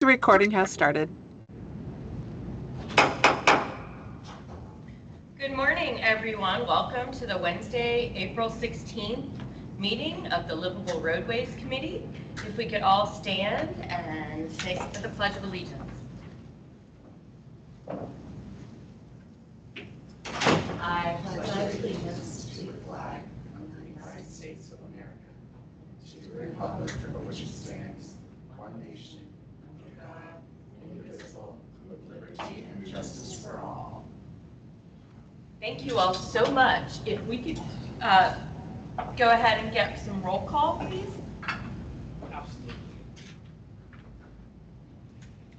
The recording has started. Good morning, everyone. Welcome to the Wednesday, April 16th meeting of the Livable Roadways Committee. If we could all stand and say for the Pledge of Allegiance. I pledge allegiance to the flag of the United States of America, to the republic for which it stands, one nation, under God, indivisible, with liberty and justice for all. Thank you all so much. If we could go ahead and get some roll call, please. Absolutely.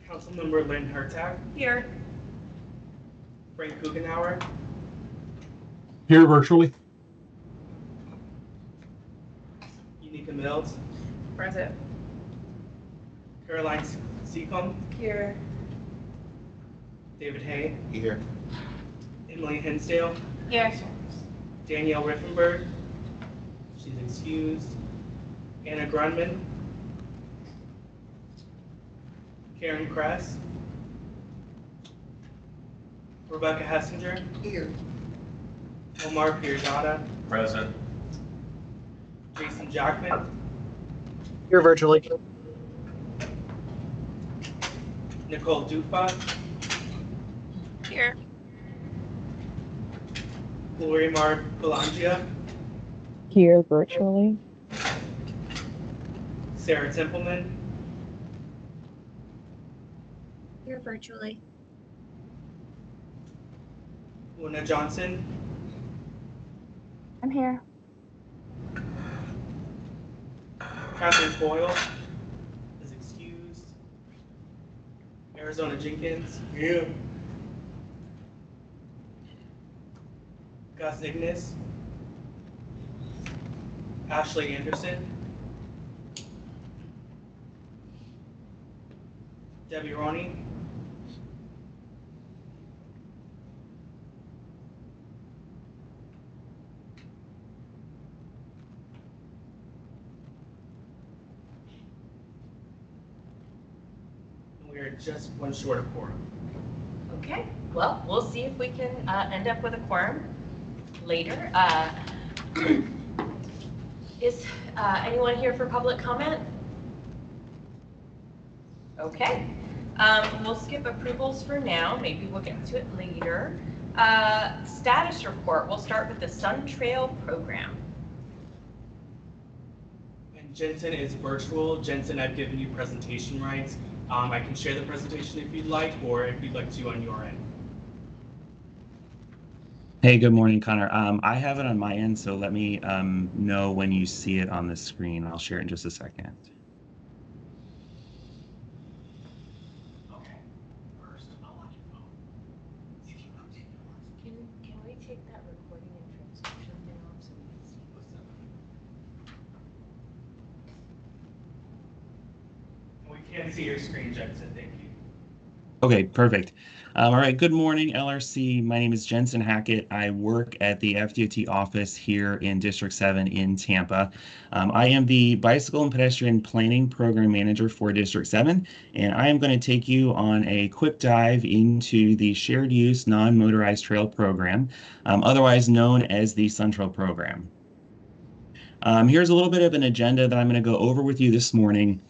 Councilmember Lynn Hertag. Here. Frank Kugenauer. Here virtually. Unica Mills. Present. Caroline Seacombe. Here. David Hay. Here. Emily Hinsdale. Here. Danielle Riffenberg. She's excused. Anna Grunman. Karen Kress. Rebecca Hessinger. Here. Omar Pirzada. Present. Jason Jackman. Here virtually. Nicole Dufa. Here. Glorimar Belangia. Here virtually. Sarah Templeman. Here virtually. Luna Johnson. I'm here. Catherine Boyle is excused. Arizona Jenkins. Here. Gus Ignis. Ashley Anderson. Debbie Roney. We are just one short of quorum. Okay. Well, we'll see if we can end up with a quorum later. Is anyone here for public comment? Okay. We'll skip approvals for now. Maybe we'll get to it later. Status report. We'll start with the Sun Trail program. And Jensen is virtual. Jensen, I've given you presentation rights. I can share the presentation if you'd like, or if you'd like to on your end. Hey, good morning, Connor. I have it on my end, so let me know when you see it on the screen. I'll share it in just a second. Okay. First, I'll watch your phone. If you update yours. Can we take that recording and transcription thing off so we can see what's up? We can't see your screen, Jensen. Thank you. Okay, perfect. All right, good morning, LRC. My name is Jensen Hackett. I work at the FDOT office here in District 7 in Tampa. I am the Bicycle and Pedestrian Planning Program Manager for District 7, and I am going to take you on a quick dive into the Shared Use Non-Motorized Trail Program, otherwise known as the Sun Trail Program. Here's a little bit of an agenda that I'm going to go over with you this morning.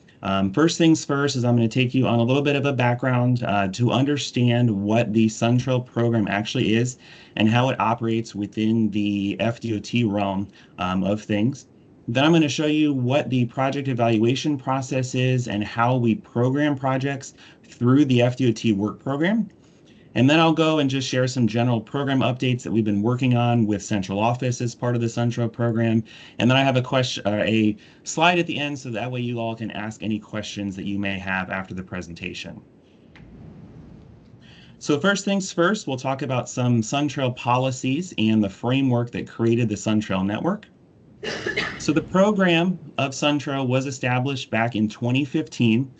First things first is I'm going to take you on a little bit of a background to understand what the Sun Trail program actually is and how it operates within the FDOT realm of things. Then I'm going to show you what the project evaluation process is and how we program projects through the FDOT work program. And then I'll go and just share some general program updates that we've been working on with central office as part of the Sun Trail program. And then I have a slide at the end so that way you all can ask any questions that you may have after the presentation. So first things first, we'll talk about some Sun Trail policies and the framework that created the Sun Trail network. So the program of Sun Trail was established back in 2015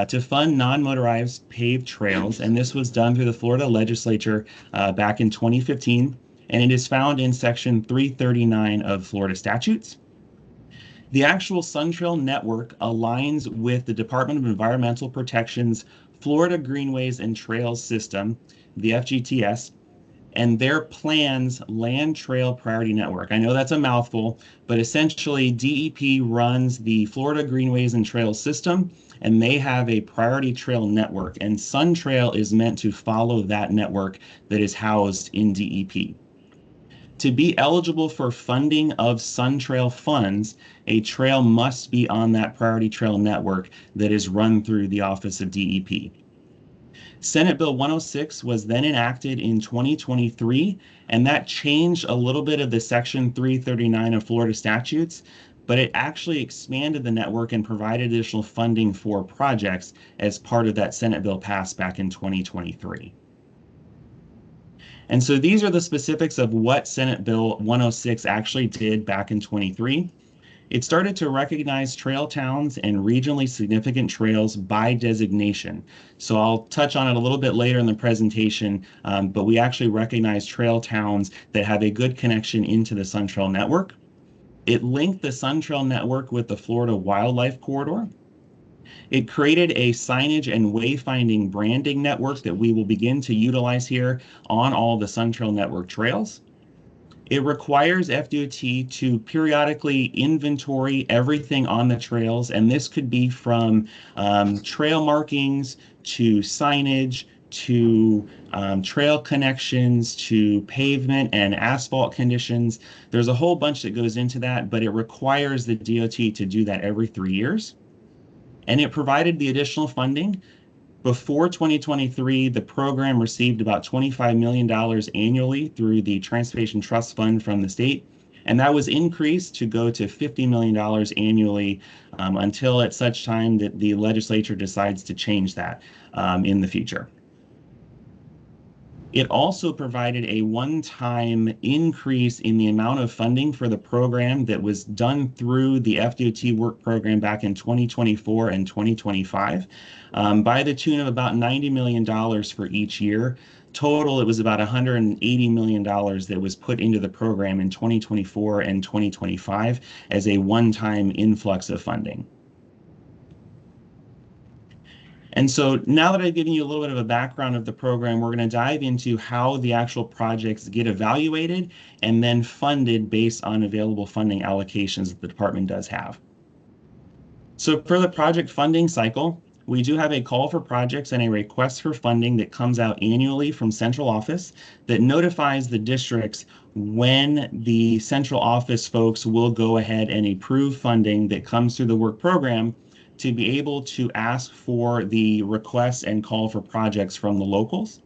to fund non-motorized paved trails, and this was done through the Florida legislature back in 2015, and it is found in Section 339 of Florida statutes. The actual SunTrail network aligns with the Department of Environmental Protection's Florida Greenways and Trails System, the FGTS, and their plan's Land Trail Priority Network. I know that's a mouthful, but essentially DEP runs the Florida Greenways and Trails system, and they have a priority trail network, and SunTrail is meant to follow that network that is housed in DEP. To be eligible for funding of SunTrail funds, a trail must be on that priority trail network that is run through the Office of DEP. Senate Bill 106 was then enacted in 2023, and that changed a little bit of the Section 339 of Florida statutes, but it actually expanded the network and provided additional funding for projects as part of that Senate bill passed back in 2023. And so these are the specifics of what Senate Bill 106 actually did back in 23. It started to recognize trail towns and regionally significant trails by designation. So I'll touch on it a little bit later in the presentation, but we actually recognize trail towns that have a good connection into the SunTrail network. It linked the SunTrail network with the Florida Wildlife Corridor. It created a signage and wayfinding branding network that we will begin to utilize here on all the SunTrail network trails. It requires FDOT to periodically inventory everything on the trails, and this could be from trail markings to signage to trail connections to pavement and asphalt conditions. There's a whole bunch that goes into that, but it requires the DOT to do that every 3 years. And it provided the additional funding. Before 2023, the program received about $25 million annually through the Transportation Trust Fund from the state, and that was increased to go to $50 million annually until at such time that the legislature decides to change that in the future. It also provided a one-time increase in the amount of funding for the program that was done through the FDOT work program back in 2024 and 2025 by the tune of about $90 million for each year. Total, it was about $180 million that was put into the program in 2024 and 2025 as a one-time influx of funding. And so now that I've given you a little bit of a background of the program, we're going to dive into how the actual projects get evaluated and then funded based on available funding allocations that the department does have. So for the project funding cycle, we do have a call for projects and a request for funding that comes out annually from central office that notifies the districts when the central office folks will go ahead and approve funding that comes through the work program to be able to ask for the requests and call for projects from the locals.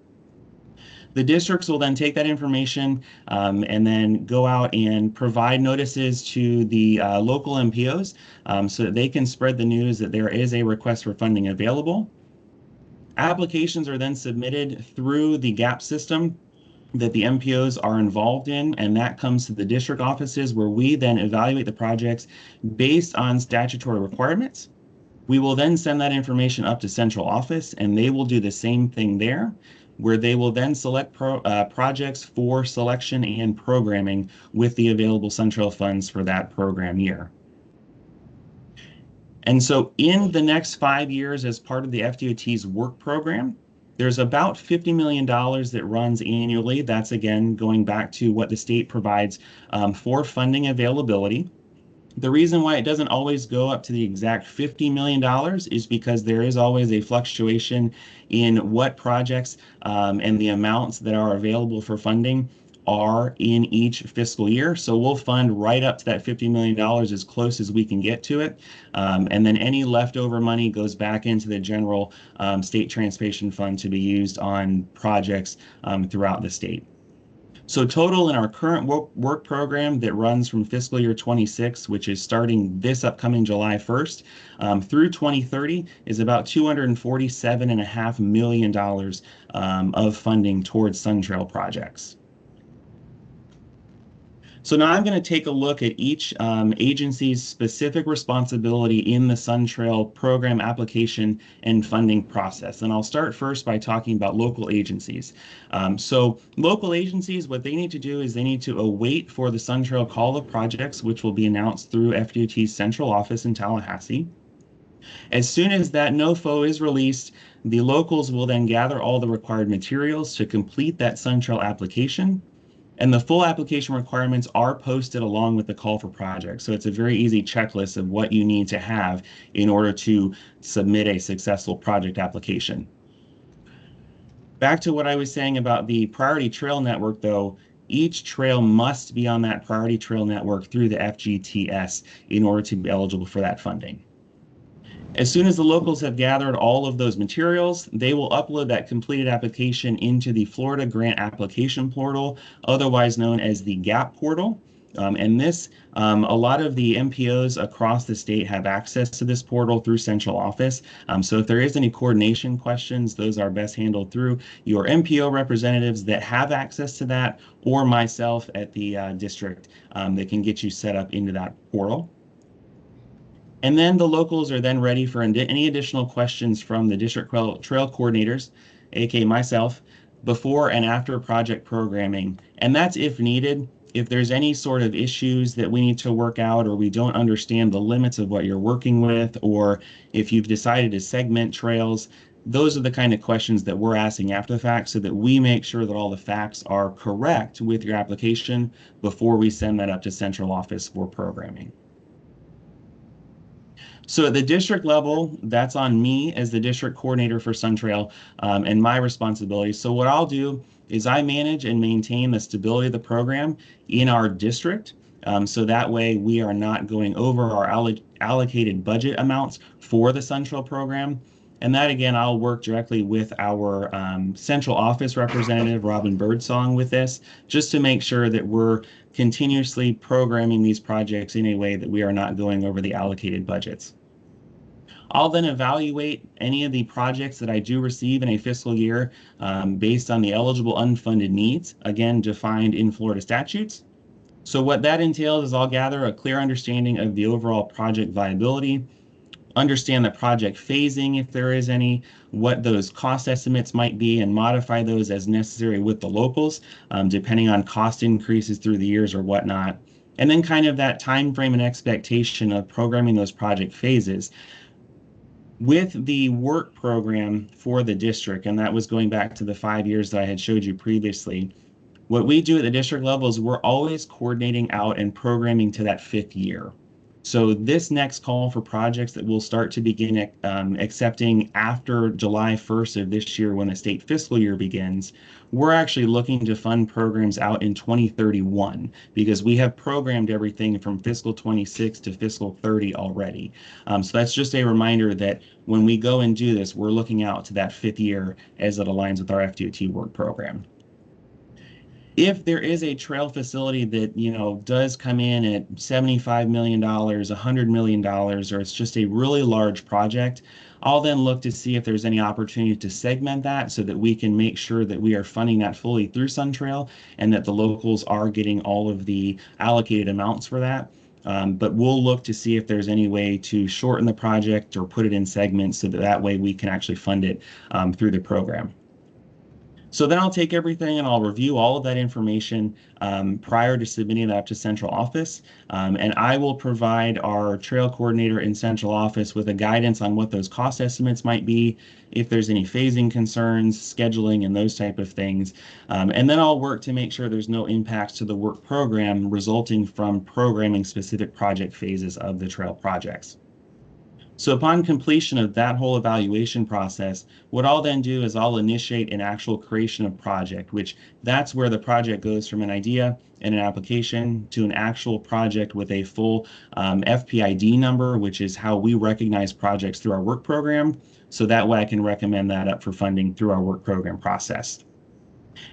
The districts will then take that information and then go out and provide notices to the local MPOs so that they can spread the news that there is a request for funding available. Applications are then submitted through the GAP system that the MPOs are involved in, and that comes to the district offices where we then evaluate the projects based on statutory requirements. We will then send that information up to central office, and they will do the same thing there, where they will then select projects for selection and programming with the available SunTrail funds for that program year. And so in the next 5 years, as part of the FDOT's work program, there's about $50 million that runs annually. That's, again, going back to what the state provides for funding availability. The reason why it doesn't always go up to the exact $50 million is because there is always a fluctuation in what projects and the amounts that are available for funding are in each fiscal year. So we'll fund right up to that $50 million as close as we can get to it. And then any leftover money goes back into the general state transportation fund to be used on projects throughout the state. So total in our current work program that runs from fiscal year 26, which is starting this upcoming July 1st, through 2030 is about $247.5 million of funding towards SunTrail projects. So now I'm going to take a look at each agency's specific responsibility in the Sun Trail program application and funding process. And I'll start first by talking about local agencies. So local agencies, what they need to do is they need to await for the Sun Trail call of projects, which will be announced through FDOT's central office in Tallahassee. As soon as that NOFO is released, the locals will then gather all the required materials to complete that Sun Trail application. And the full application requirements are posted along with the call for projects. So it's a very easy checklist of what you need to have in order to submit a successful project application. Back to what I was saying about the priority trail network, though, each trail must be on that priority trail network through the FGTS in order to be eligible for that funding. As soon as the locals have gathered all of those materials, they will upload that completed application into the Florida Grant Application Portal, otherwise known as the GAP portal. And this, a lot of the MPOs across the state have access to this portal through central office. So if there is any coordination questions, those are best handled through your MPO representatives that have access to that, or myself at the district that can get you set up into that portal. And then the locals are then ready for any additional questions from the district trail coordinators, aka myself, before and after project programming. And that's if needed. If there's any sort of issues that we need to work out, or we don't understand the limits of what you're working with, or if you've decided to segment trails, those are the kind of questions that we're asking after the fact, so that we make sure that all the facts are correct with your application before we send that up to central office for programming. So at the district level, that's on me as the district coordinator for Sun Trail and my responsibility. So what I'll do is I manage and maintain the stability of the program in our district. So that way we are not going over our allocated budget amounts for the Sun Trail program. And that, again, I'll work directly with our central office representative, Robin Birdsong, with this, just to make sure that we're continuously programming these projects in a way that we are not going over the allocated budgets. I'll then evaluate any of the projects that I do receive in a fiscal year based on the eligible unfunded needs, again, defined in Florida statutes. So what that entails is I'll gather a clear understanding of the overall project viability, understand the project phasing if there is any, what those cost estimates might be, and modify those as necessary with the locals, depending on cost increases through the years or whatnot. And then kind of that time frame and expectation of programming those project phases. With the work program for the district, and that was going back to the 5 years that I had showed you previously, what we do at the district level is we're always coordinating out and programming to that 5th year. So this next call for projects that we'll start to begin accepting after July 1st of this year, when the state fiscal year begins, we're actually looking to fund programs out in 2031, because we have programmed everything from fiscal 26 to fiscal 30 already. So that's just a reminder that when we go and do this, we're looking out to that 5th year as it aligns with our FDOT work program. If there is a trail facility that, does come in at $75 million, $100 million, or it's just a really large project, I'll then look to see if there's any opportunity to segment that so that we can make sure that we are funding that fully through Sun Trail and that the locals are getting all of the allocated amounts for that. But we'll look to see if there's any way to shorten the project or put it in segments so that way we can actually fund it through the program. So then I'll take everything and I'll review all of that information prior to submitting that up to central office. And I will provide our trail coordinator in central office with a guidance on what those cost estimates might be, if there's any phasing concerns, scheduling, and those type of things. And then I'll work to make sure there's no impacts to the work program resulting from programming specific project phases of the trail projects. So upon completion of that whole evaluation process, what I'll then do is I'll initiate an actual creation of project, which that's where the project goes from an idea and an application to an actual project with a full FPID number, which is how we recognize projects through our work program. So that way I can recommend that up for funding through our work program process.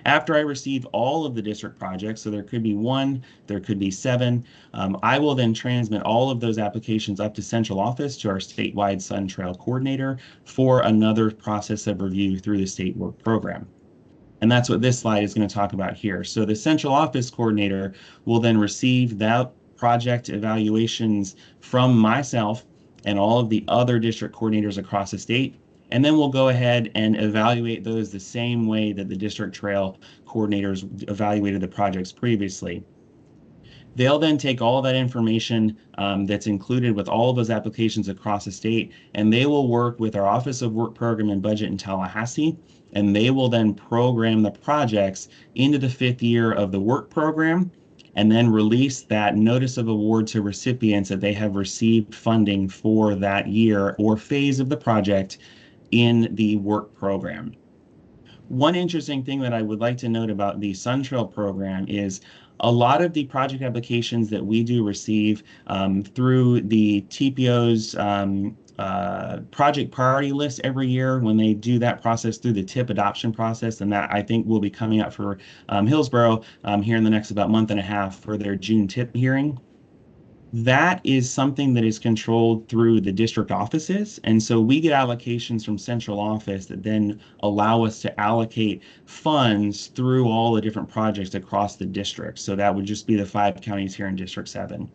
After I receive all of the district projects, so there could be 1, there could be 7, I will then transmit all of those applications up to central office to our statewide Sun Trail coordinator for another process of review through the state work program. And that's what this slide is going to talk about here. So the central office coordinator will then receive that project evaluations from myself and all of the other district coordinators across the state. And then we'll go ahead and evaluate those the same way that the district trail coordinators evaluated the projects previously. They'll then take all of that information that's included with all of those applications across the state, and they will work with our Office of Work Program and Budget in Tallahassee, and they will then program the projects into the 5th year of the work program, and then release that notice of award to recipients that they have received funding for that year or phase of the project in the work program. One interesting thing that I would like to note about the SunTrail program is a lot of the project applications that we do receive through the TPO's project priority list every year when they do that process through the TIP adoption process, and that I think will be coming up for Hillsborough here in the next about month and a half for their June TIP hearing. That is something that is controlled through the district offices. And so we get allocations from central office that then allow us to allocate funds through all the different projects across the district. So that would just be the 5 counties here in District 7.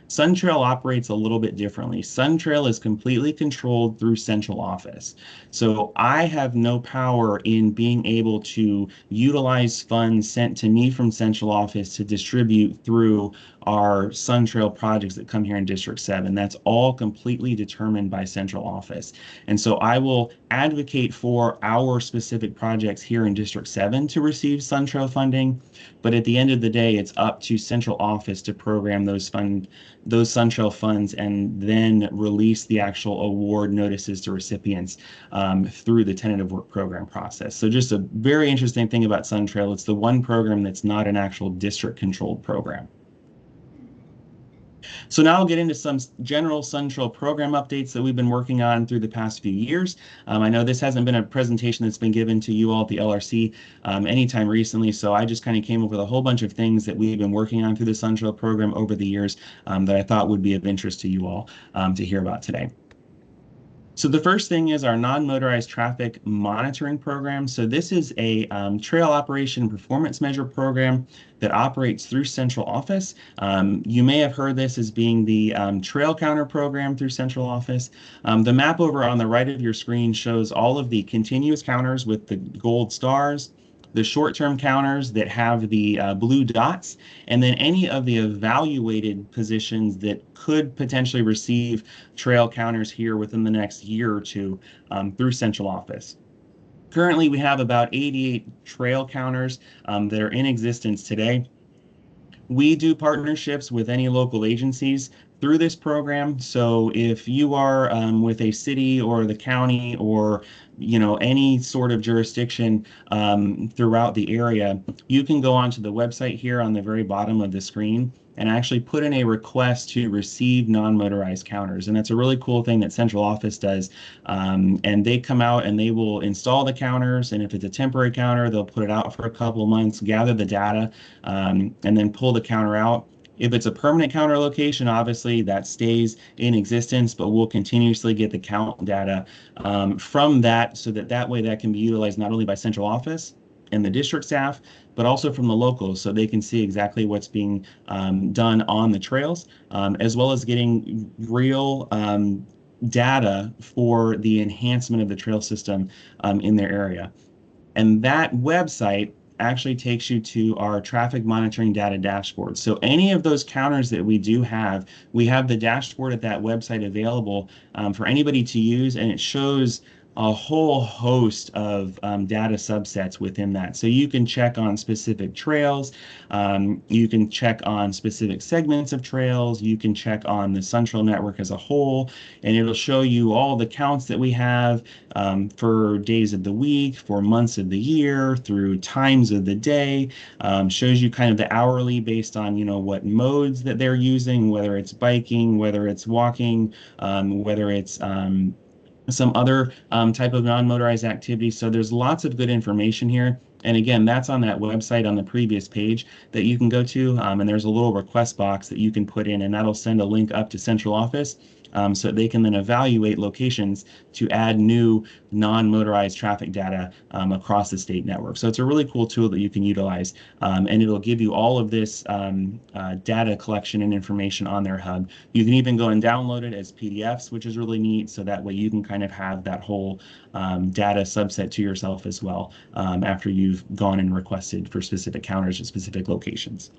SunTrail operates a little bit differently. SunTrail is completely controlled through central office. So I have no power in being able to utilize funds sent to me from central office to distribute through our SunTrail projects that come here in District 7. That's all completely determined by central office. And so I will advocate for our specific projects here in District 7 to receive SunTrail funding, but at the end of the day, it's up to central office to program those SunTrail funds and then release the actual award notices to recipients through the tentative work program process. So just a very interesting thing about SunTrail, it's the one program that's not an actual district controlled program. So now I'll get into some general SunTrail program updates that we've been working on through the past few years. I know this hasn't been a presentation that's been given to you all at the LRC anytime recently, so I just kind of came up with a whole bunch of things that we've been working on through the SunTrail program over the years that I thought would be of interest to you all to hear about today. So the first thing is our non-motorized traffic monitoring program. So this is a trail operation performance measure program that operates through central office. You may have heard this as being the trail counter program through central office. The map over on the right of your screen shows all of the continuous counters with the gold stars, the short-term counters that have the blue dots, and then any of the evaluated positions that could potentially receive trail counters here within the next year or two through central office. Currently, we have about 88 trail counters that are in existence today. We do partnerships with any local agencies through this program. So if you are with a city or the county or any sort of jurisdiction throughout the area, you can go onto the website here on the very bottom of the screen and actually put in a request to receive non-motorized counters. And that's a really cool thing that central office does. And they come out and they will install the counters. And if it's a temporary counter, they'll put it out for a couple of months, gather the data, and then pull the counter out. If it's a permanent counter location, obviously that stays in existence, but we'll continuously get the count data from that so that way that can be utilized not only by central office and the district staff, but also from the locals so they can see exactly what's being done on the trails, as well as getting real data for the enhancement of the trail system in their area. And that website actually takes you to our traffic monitoring data dashboard. So any of those counters that we do have, we have the dashboard at that website available for anybody to use, and it shows a whole host of data subsets within that. So you can check on specific trails, you can check on specific segments of trails, you can check on the SunTrail network as a whole, and it'll show you all the counts that we have for days of the week, for months of the year, through times of the day, shows you kind of the hourly based on, what modes that they're using, whether it's biking, whether it's walking, whether it's some other type of non-motorized activity. So there's lots of good information here. And again, that's on that website on the previous page that you can go to. And there's a little request box that you can put in, and that'll send a link up to central office. so they can then evaluate locations to add new non-motorized traffic data across the state network. So it's a really cool tool that you can utilize, and it'll give you all of this data collection and information on their hub. You can even go and download it as PDFs, which is really neat, so that way you can kind of have that whole data subset to yourself as well after you've gone and requested for specific counters at specific locations.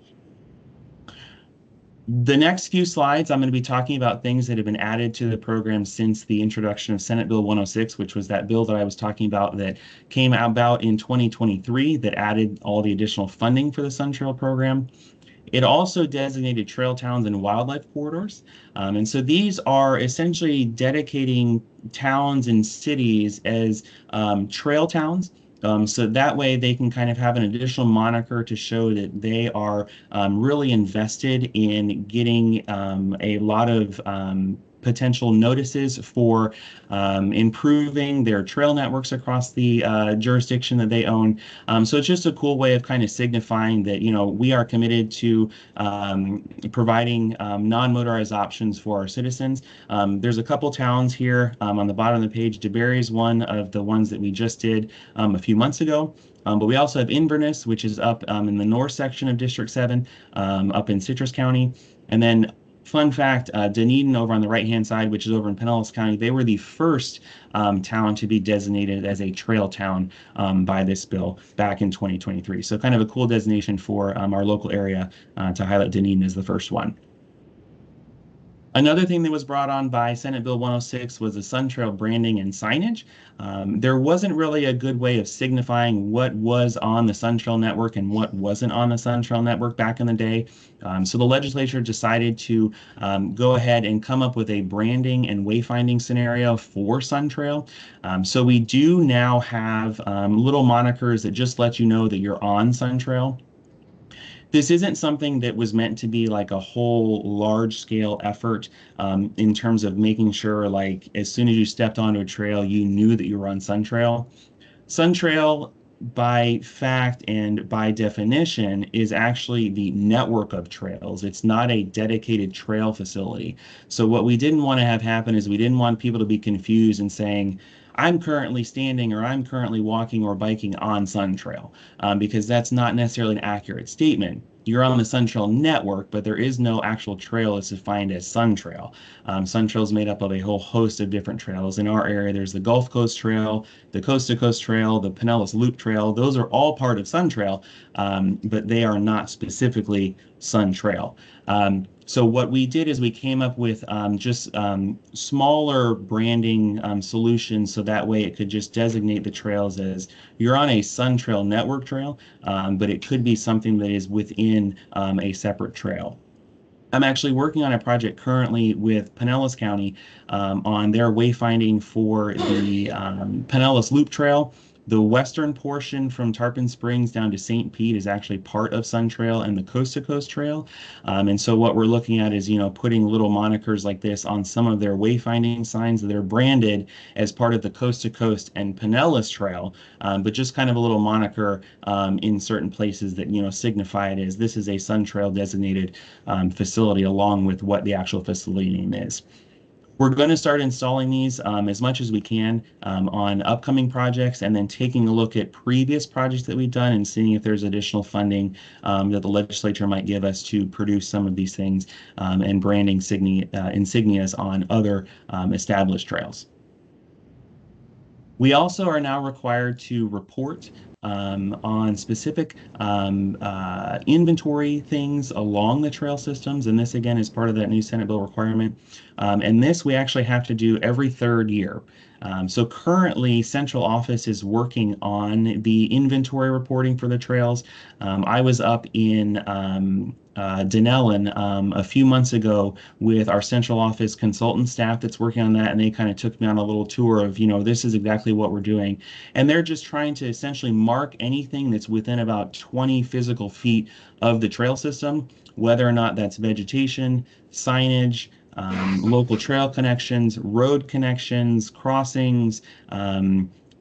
The next few slides, I'm going to be talking about things that have been added to the program since the introduction of Senate Bill 106, which was that bill that I was talking about that came about in 2023 that added all the additional funding for the Sun Trail program. It also designated trail towns and wildlife corridors. And so these are essentially dedicating towns and cities as trail towns. So that way they can kind of have an additional moniker to show that they are really invested in getting a lot of potential notices for improving their trail networks across the jurisdiction that they own. So it's just a cool way of kind of signifying that, you know, we are committed to providing non-motorized options for our citizens. There's a couple towns here on the bottom of the page. DeBerry is one of the ones that we just did a few months ago. But we also have Inverness, which is up in the north section of District 7, up in Citrus County. And then fun fact, Dunedin over on the right-hand side, which is over in Pinellas County, they were the first town to be designated as a trail town by this bill back in 2023. So kind of a cool designation for our local area to highlight Dunedin as the first one. Another thing that was brought on by Senate Bill 106 was the Sun Trail branding and signage. There wasn't really a good way of signifying what was on the Sun Trail network and what wasn't on the Sun Trail network back in the day. So the legislature decided to go ahead and come up with a branding and wayfinding scenario for Sun Trail. So we do now have little monikers that just let you know that you're on Sun Trail. This isn't something that was meant to be like a whole large scale effort in terms of making sure, like, as soon as you stepped onto a trail, you knew that you were on Sun Trail. Sun Trail, by fact and by definition, is actually the network of trails. It's not a dedicated trail facility. So what we didn't want to have happen is we didn't want people to be confused and saying, I'm currently standing or I'm currently walking or biking on Sun Trail, because that's not necessarily an accurate statement. You're on the Sun Trail network, but there is no actual trail that's defined as Sun Trail. Sun Trail is made up of a whole host of different trails. In our area, there's the Gulf Coast Trail, the Coast to Coast Trail, the Pinellas Loop Trail. Those are all part of Sun Trail, but they are not specifically Sun Trail. So what we did is we came up with just smaller branding solutions, so that way it could just designate the trails as you're on a Sun Trail network trail, but it could be something that is within a separate trail. I'm actually working on a project currently with Pinellas County on their wayfinding for the Pinellas Loop Trail. The western portion from Tarpon Springs down to St. Pete is actually part of Sun Trail and the Coast to Coast Trail. And so what we're looking at is, you know, putting little monikers like this on some of their wayfinding signs that are branded as part of the Coast to Coast and Pinellas Trail, but just kind of a little moniker in certain places that, you know, signify it as this is a Sun Trail designated facility along with what the actual facility name is. We're going to start installing these as much as we can on upcoming projects, and then taking a look at previous projects that we've done and seeing if there's additional funding that the legislature might give us to produce some of these things and branding insignias on other established trails. We also are now required to report on specific inventory things along the trail systems, and this again is part of that new Senate bill requirement. And this we actually have to do every third year. So currently, central office is working on the inventory reporting for the trails. I was up in Denellen a few months ago with our central office consultant staff that's working on that, and they kind of took me on a little tour of, you know, this is exactly what we're doing. And they're just trying to essentially mark anything that's within about 20 physical feet of the trail system, whether or not that's vegetation, signage, local trail connections, road connections, crossings,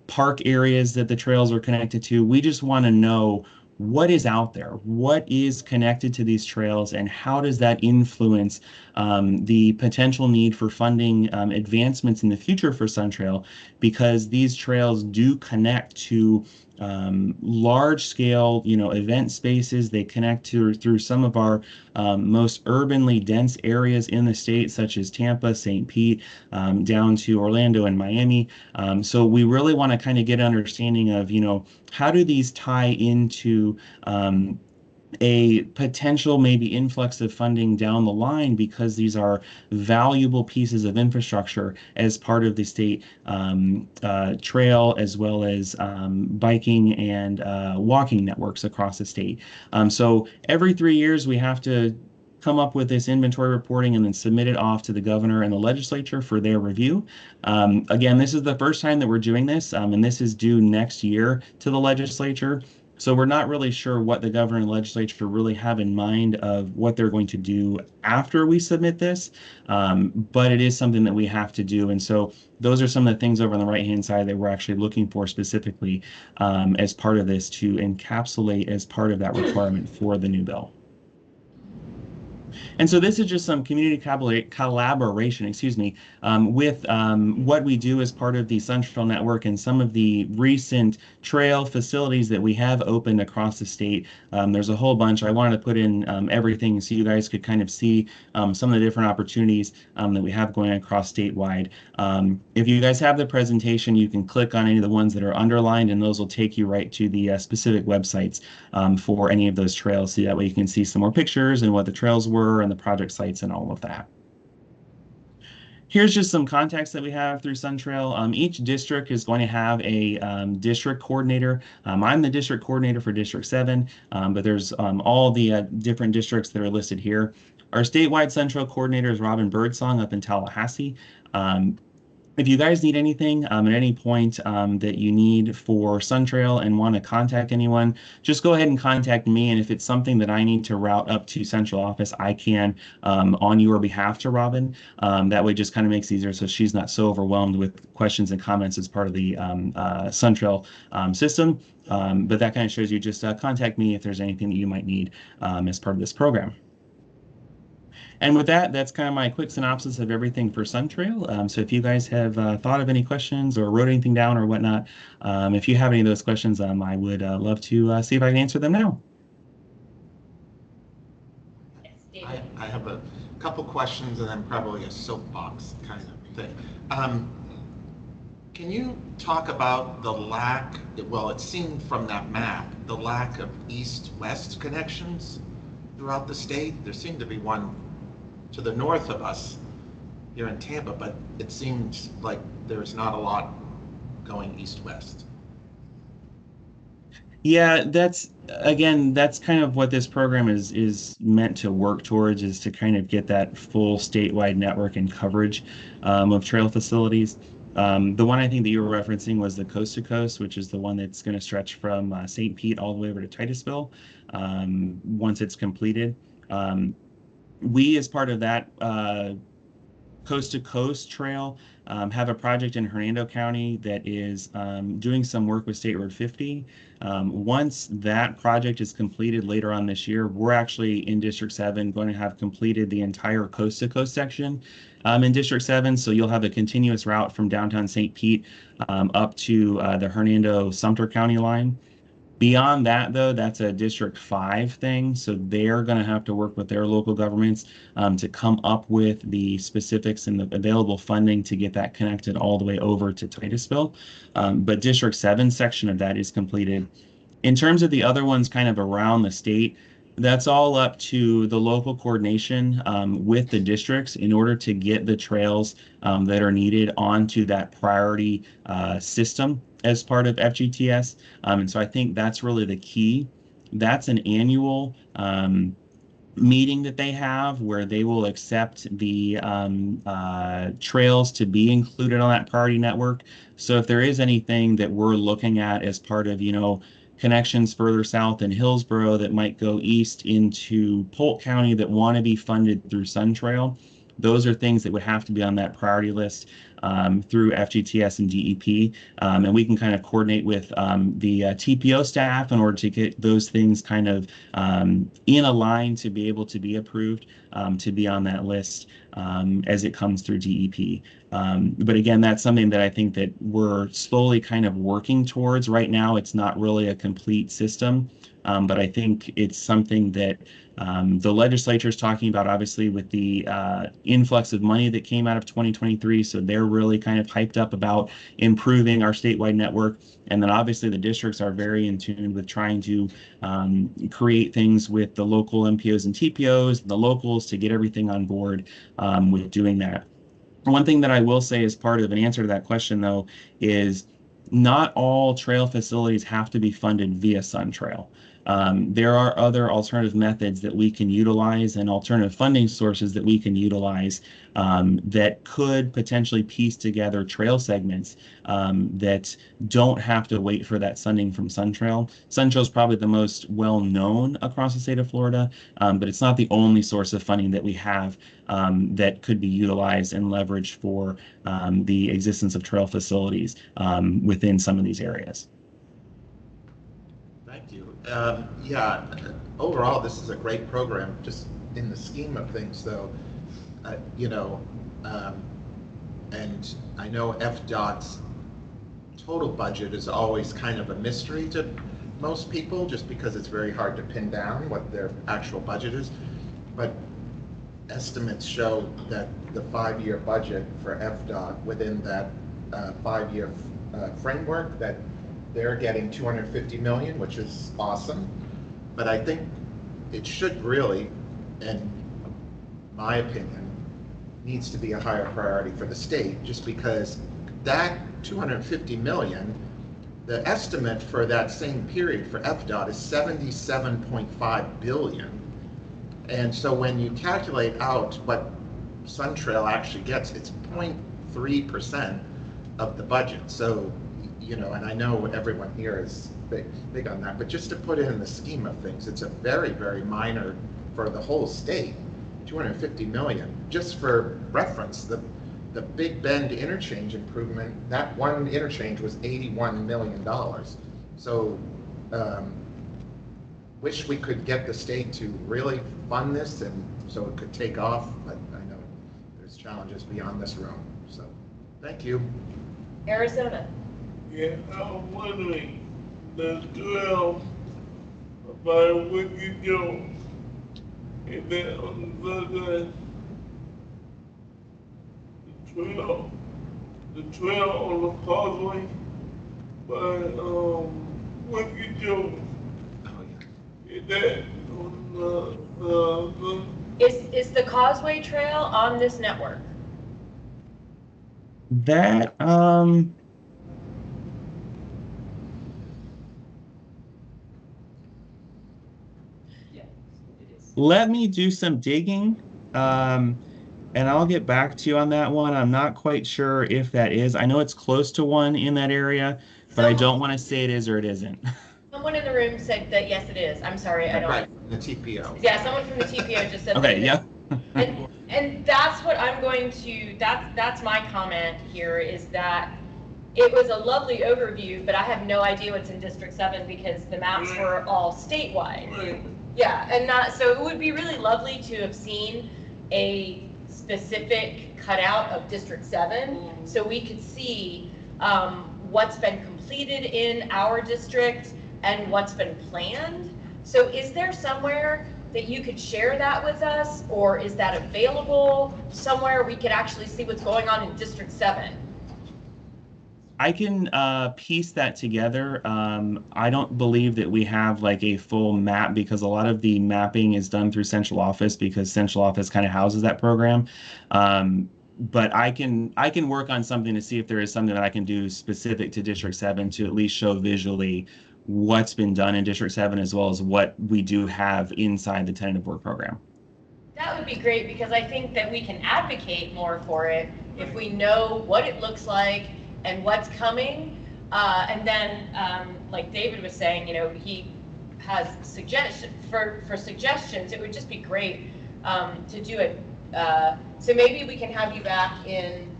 park areas that the trails are connected to. We just want to know what is out there, what is connected to these trails, and how does that influence the potential need for funding advancements in the future for Sun Trail, because these trails do connect to large scale, event spaces. They connect through some of our most urbanly dense areas in the state, such as Tampa, St. Pete, down to Orlando and Miami. So we really want to kind of get an understanding of, how do these tie into a potential maybe influx of funding down the line, because these are valuable pieces of infrastructure as part of the state trail, as well as biking and walking networks across the state. So every 3 years we have to come up with this inventory reporting and then submit it off to the governor and the legislature for their review. Again, this is the first time that we're doing this, and this is due next year to the legislature. So we're not really sure what the governor and legislature really have in mind of what they're going to do after we submit this, but it is something that we have to do. And so those are some of the things over on the right-hand side that we're actually looking for specifically as part of this, to encapsulate as part of that requirement for the new bill. And so this is just some community collaboration, with what we do as part of the Sun Trail Network and some of the recent trail facilities that we have opened across the state. There's a whole bunch. I wanted to put in everything so you guys could kind of see some of the different opportunities that we have going across statewide. If you guys have the presentation, you can click on any of the ones that are underlined, and those will take you right to the specific websites for any of those trails. So that way you can see some more pictures and what the trails were and the project sites and all of that. Here's just some contacts that we have through Sun Trail. Each district is going to have a district coordinator. I'm the district coordinator for District 7, but there's all the different districts that are listed here. Our statewide Sun Trail coordinator is Robin Birdsong up in Tallahassee. If you guys need anything at any point that you need for Sun Trail and want to contact anyone, just go ahead and contact me. And if it's something that I need to route up to central office, I can on your behalf to Robin. That way just kind of makes it easier so she's not so overwhelmed with questions and comments as part of the Sun Trail system. But that kind of shows you just contact me if there's anything that you might need as part of this program. And with that, that's kind of my quick synopsis of everything for Sun Trail. So if you guys have thought of any questions or wrote anything down or whatnot, if you have any of those questions, I would love to see if I can answer them now. I have a couple questions and then probably a soapbox kind of thing. Can you talk about the lack, well, it seemed from that map, the lack of east-west connections throughout the state? There seemed to be one to the north of us here in Tampa, but it seems like there's not a lot going east-west. Yeah, that's kind of what this program is meant to work towards, is to kind of get that full statewide network and coverage of trail facilities. The one I think that you were referencing was the Coast to Coast, which is the one that's going to stretch from St. Pete all the way over to Titusville once it's completed. We, as part of that Coast to Coast trail, have a project in Hernando County that is doing some work with State Road 50. Once that project is completed later on this year, we're actually in District 7 going to have completed the entire Coast to Coast section in District 7. So you'll have a continuous route from downtown St. Pete up to the Hernando-Sumter County line. Beyond that, though, that's a District 5 thing, so they're going to have to work with their local governments to come up with the specifics and the available funding to get that connected all the way over to Titusville. But District 7 section of that is completed. In terms of the other ones kind of around the state, that's all up to the local coordination with the districts in order to get the trails that are needed onto that priority system as part of FGTS. And so I think that's really the key. That's an annual meeting that they have where they will accept the trails to be included on that priority network. So if there is anything that we're looking at as part of, connections further south in Hillsborough that might go east into Polk County that want to be funded through Sun Trail, those are things that would have to be on that priority list through FGTS and DEP. And we can kind of coordinate with the TPO staff in order to get those things kind of in a line to be able to be approved, to be on that list as it comes through DEP. But again, that's something that I think that we're slowly kind of working towards. Right now, it's not really a complete system, but I think it's something that the legislature is talking about, obviously, with the influx of money that came out of 2023. So they're really kind of hyped up about improving our statewide network. And then obviously the districts are very in tune with trying to create things with the local MPOs and TPOs, the locals, to get everything on board with doing that. One thing that I will say as part of an answer to that question, though, is not all trail facilities have to be funded via Sun Trail. There are other alternative methods that we can utilize and alternative funding sources that we can utilize that could potentially piece together trail segments that don't have to wait for that funding from Sun Trail. Sun Trail is probably the most well-known across the state of Florida, but it's not the only source of funding that we have that could be utilized and leveraged for the existence of trail facilities within some of these areas. Thank you. Yeah, overall, this is a great program. Just in the scheme of things, though, you know, and I know FDOT's total budget is always kind of a mystery to most people, just because it's very hard to pin down what their actual budget is. But estimates show that the 5-year budget for FDOT within that 5-year framework, that they're getting $250 million, which is awesome. But I think it should really, in my opinion, needs to be a higher priority for the state, just because that $250 million, the estimate for that same period for FDOT is $77.5 billion. And so when you calculate out what Sun Trail actually gets, it's 0.3% of the budget. So, you know, and I know everyone here is big on that, but just to put it in the scheme of things, it's a very, very minor for the whole state, $250 million. Just for reference, the Big Bend interchange improvement, that one interchange was $81 million. So, wish we could get the state to really fund this and so it could take off, but I know there's challenges beyond this room. So, thank you. Arizona. Yeah, I'm wondering, the trail by Whitney Jones, is that on the trail on the causeway by Whitney Jones? Is that on Is the Causeway Trail on this network? That let me do some digging, and I'll get back to you on that one. I'm not quite sure if that is. I know it's close to one in that area, but I don't want to say it is or it isn't. Someone in the room said that yes, it is. I'm sorry, I don't. Right, the TPO. Yeah, someone from the TPO just said. Okay, yeah. and that's what I'm going to. That's my comment here, is that it was a lovely overview, but I have no idea what's in District 7 because the maps were all statewide. Yeah, and not, so it would be really lovely to have seen a specific cutout of District 7 so we could see what's been completed in our district and what's been planned. So is there somewhere that you could share that with us, or is that available somewhere we could actually see what's going on in District 7? I can piece that together. I don't believe that we have like a full map because a lot of the mapping is done through central office because central office kind of houses that program. But I can work on something to see if there is something that I can do specific to District 7 to at least show visually what's been done in District 7 as well as what we do have inside the tentative work program. That would be great because I think that we can advocate more for it if we know what it looks like and what's coming, and then like David was saying, you know, he has suggestions for suggestions. It would just be great to do it So maybe we can have you back in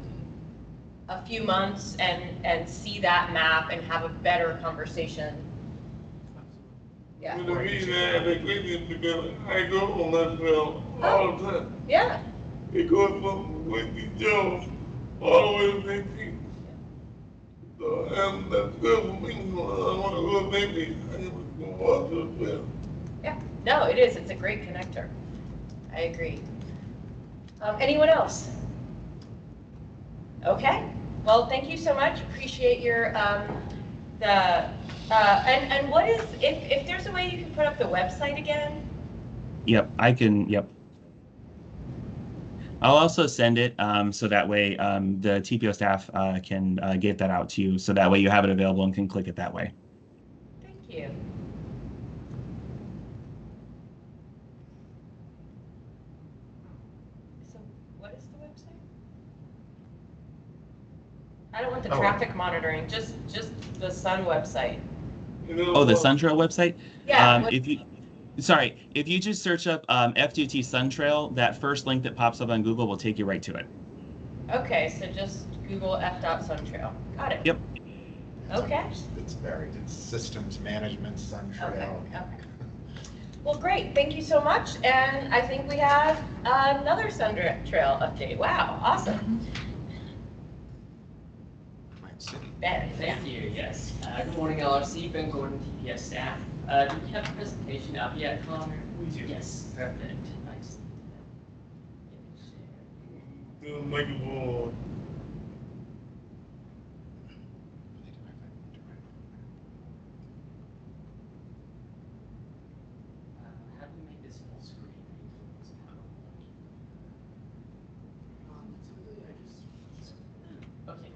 a few months and see that map and have a better conversation. Yeah. The reason I have that question is because I go on that trail all the time. Yeah. It goes from Whitney Jones all the way to 19. So, and that's good for me. I want to go maybe. I can go walk to the trail. Yeah. No, it is. It's a great connector. I agree. Anyone else? Okay. Well, thank you so much. Appreciate your and what is if there's a way you can put up the website again? Yep, I can. Yep. I'll also send it so that way the TPO staff can get that out to you. So that way you have it available and can click it that way. Thank you. So what is the website? I don't want the traffic monitoring, just the Sun website. Oh, the SunTrail website? Yeah. If you just search up FDOT SunTrail, that first link that pops up on Google will take you right to it. Okay, so just Google f.suntrail. Got it. Yep. Okay. It's buried. It's systems management, SunTrail. Okay. Well, great. Thank you so much. And I think we have another SunTrail update. Wow, awesome. Ben, Thank you, yes. Good morning, LRC. Ben Gordon, TPS staff. Do we have a presentation up yet, Connor? We do. Yes, perfect. Nice. Make it more. How do we make this full screen? Okay,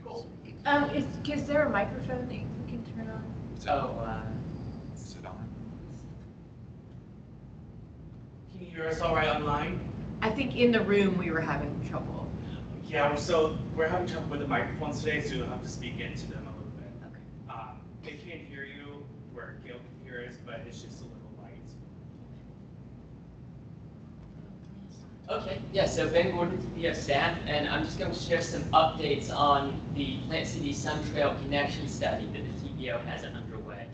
cool. Is there a microphone that we can turn on? Sit on. Can you hear us all right online? I think in the room we were having trouble. Yeah, we're having trouble with the microphones today, so you'll have to speak into them a little bit. Okay. They can't hear you where Gail can hear us, but it's just a little light. Okay, yeah, so Ben Gordon, TPS staff, and I'm just going to share some updates on the Plant City Sun Trail Connection Study that the TPO has underway.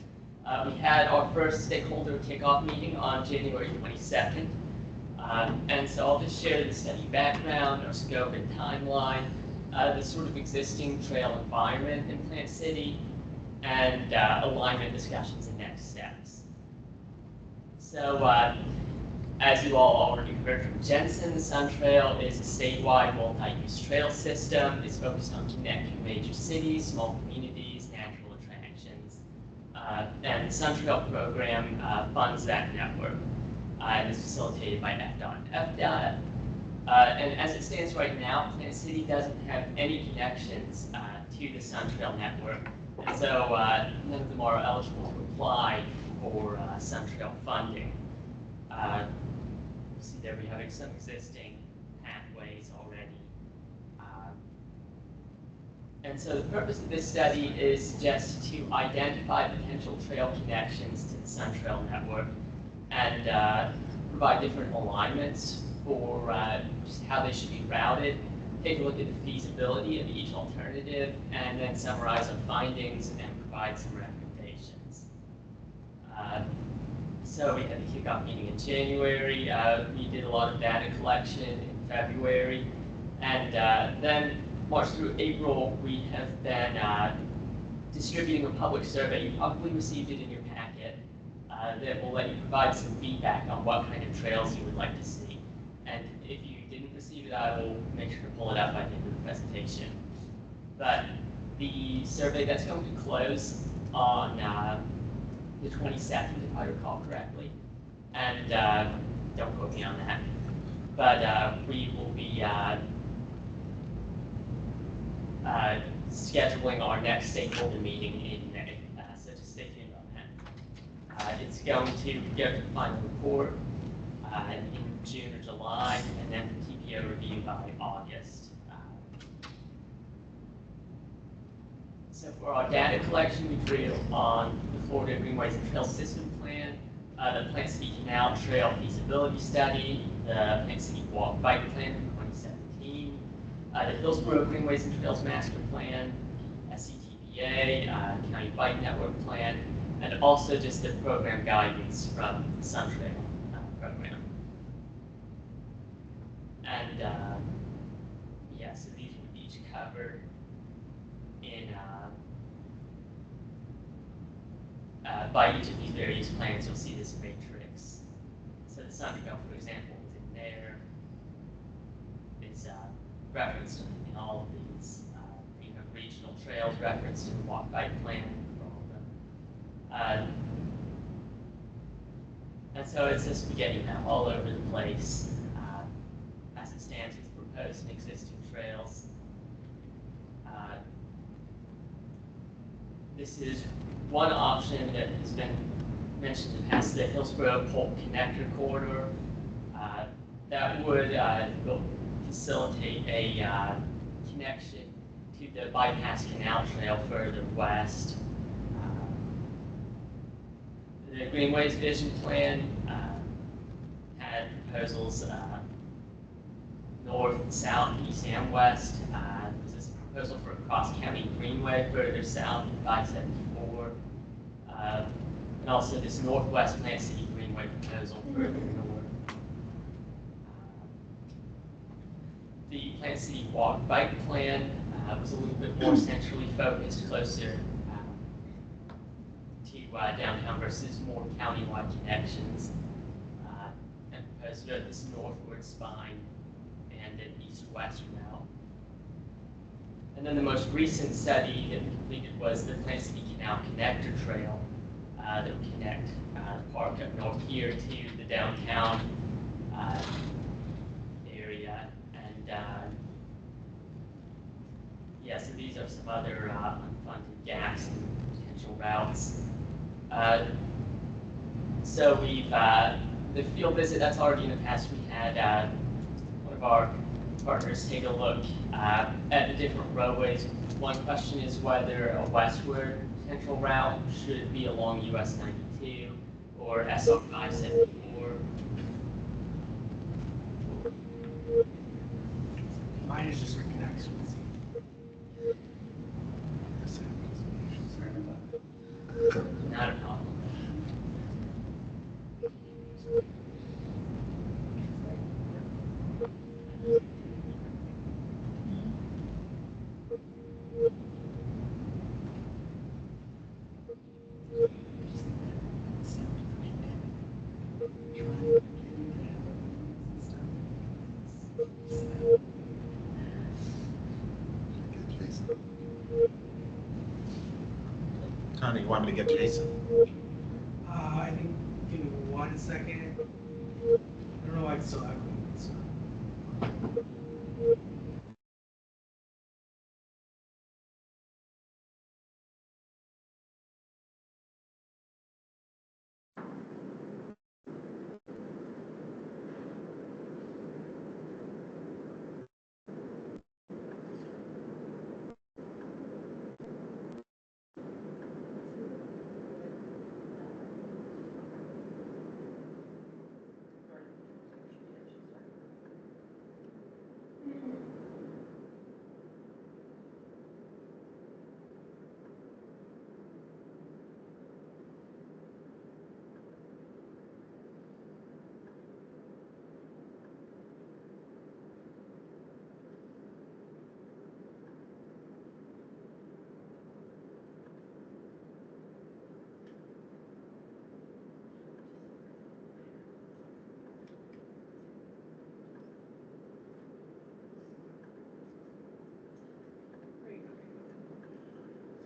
We had our first stakeholder kickoff meeting on January 22nd. And so I'll just share the study background, our scope and timeline, the sort of existing trail environment in Plant City, and alignment discussions and next steps. So as you all already heard from Jensen, the Sun Trail is a statewide multi-use trail system. It's focused on connecting major cities, small communities, natural attractions. And the Sun Trail program funds that network. And is facilitated by FDOT and FDOT. And as it stands right now, Plant City doesn't have any connections to the Sun Trail network. And so none of them are eligible to apply for Sun Trail funding. You see there we have some existing pathways already. And so the purpose of this study is just to identify potential trail connections to the Sun Trail network and provide different alignments for just how they should be routed, take a look at the feasibility of each alternative, and then summarize our findings and provide some recommendations. So we had the kickoff meeting in January. We did a lot of data collection in February. And then March through April, we have been distributing a public survey. You probably received it in your packet. That will let you provide some feedback on what kind of trails you would like to see. And if you didn't receive it, I will make sure to pull it up by the end of the presentation. But the survey that's going to close on the 22nd, if I recall correctly. And don't quote me on that. But we will be scheduling our next stakeholder meeting in May. So just stay tuned on that. It's going to go to the final report in June or July, and then the TPO review by August. So for our data collection, we drew on the Florida Greenways and Trail System Plan, the Plant City Canal Trail feasibility study, the Plant City Walk Bike Plan from 2017, the Hillsborough Greenways and Trails Master Plan, SCTPA, County Bike Network Plan, and also just the program guidance from the Sun Trail program. And yeah, so these would be each covered in by each of these various plans. You'll see this matrix. So the Sun Trail, for example, is in there. It's referenced in all of these. You have regional trails referenced in the walk bike plan for all of them. And so it's a spaghetti map all over the place as it stands with proposed and existing trails. This is one option that has been mentioned in the past, the Hillsborough Polk Connector Corridor. That would facilitate a connection to the Bypass Canal Trail further west. The Greenways Vision Plan had proposals north, south, east, and west. There's a proposal for a cross-county greenway further south of 574. And also this northwest Plant City Greenway proposal further north. The Plant City Walk Bike Plan was a little bit more centrally focused, closer to downtown versus more countywide connections, and proposed this northward spine and an east-west route. And then the most recent study that we completed was the Plant City Canal Connector Trail that would connect the park up north here to the downtown area. And yeah, so these are some other unfunded gaps and potential routes. So we've, the field visit that's already in the past, we had one of our partners take a look at the different roadways. One question is whether a westward potential route should be along US 92 or SR 574. Mine is just reconnects. Not a problem. Connor, you want me to get Jason? I think, give me 1 second. I don't know why it's so echoey.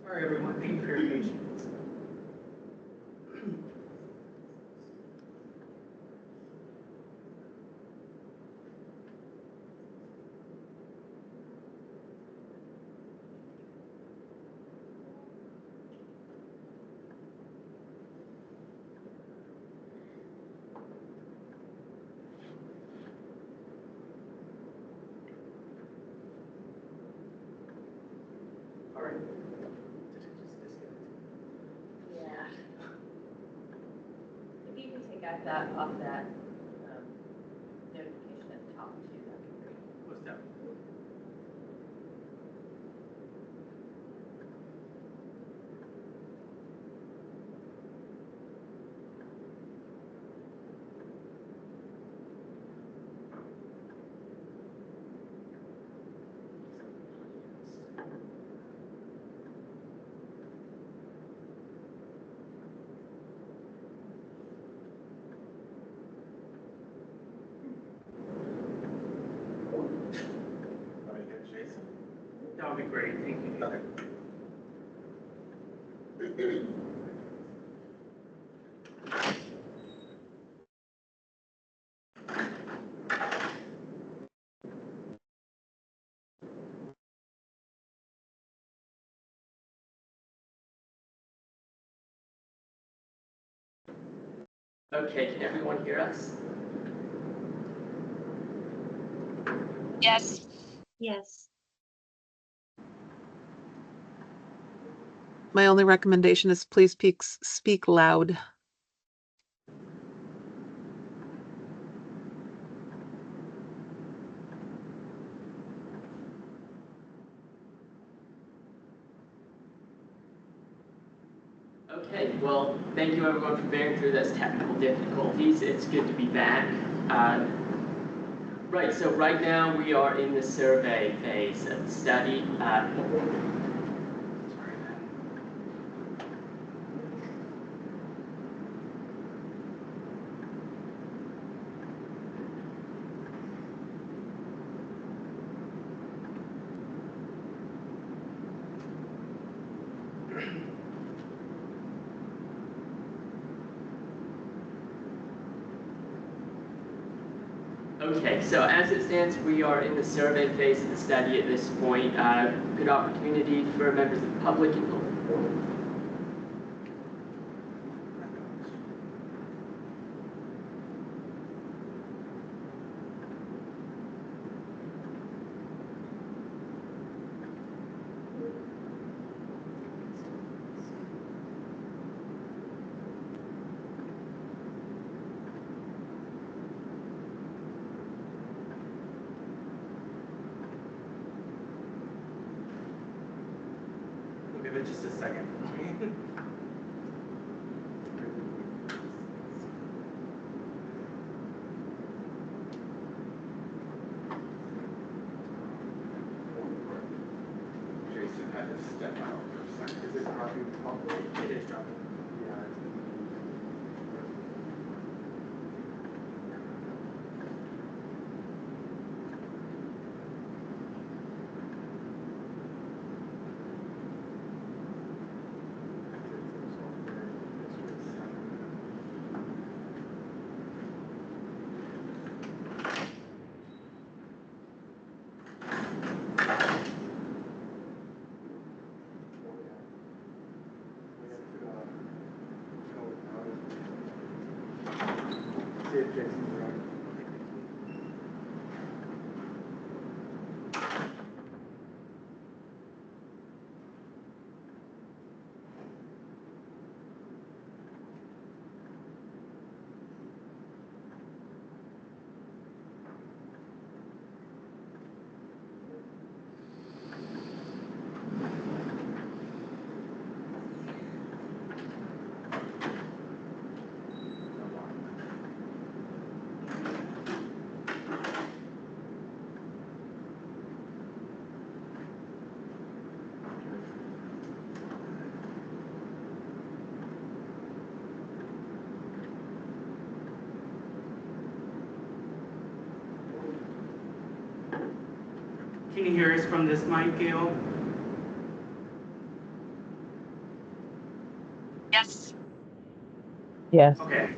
Sorry, everyone. Thank you for your patience. All right. Did it just disconnect? got that off that notification at the top too. That'd be great. What's that? That would be great, thank you. Okay, can everyone hear us? Yes. Yes. My only recommendation is please speak loud. Okay, well, thank you everyone for bearing through those technical difficulties. It's good to be back. Right, so right now we are in the survey phase of the study. Okay, so as it stands, we are in the survey phase of the study at this point. Good opportunity for members of the public and We'll give it just a second. Jason had to step out for a second. Is it dropping the call? It is dropping. Yeah. See if Jason's right. Can you hear us from this mic, Gail? Yes. Yes. Okay.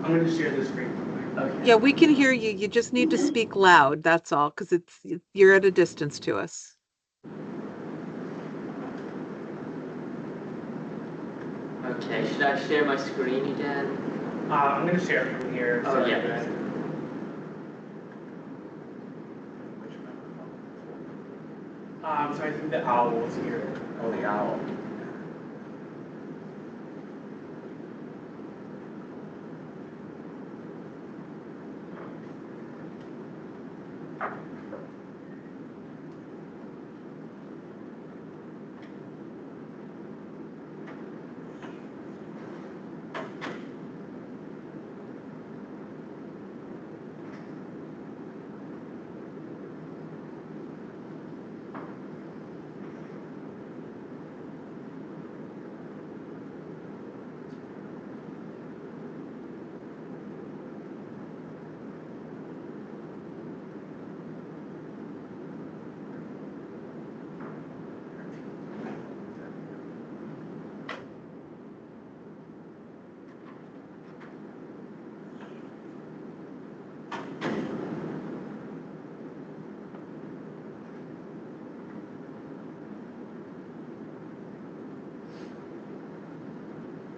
I'm going to share the screen. okay. Yeah, we can hear you. You just need to speak loud. That's all, because you're at a distance to us. Okay, should I share my screen again? I'm going to share it from here. Oh, Sorry, yeah. guys. So I think the owl is here. Oh, the owl.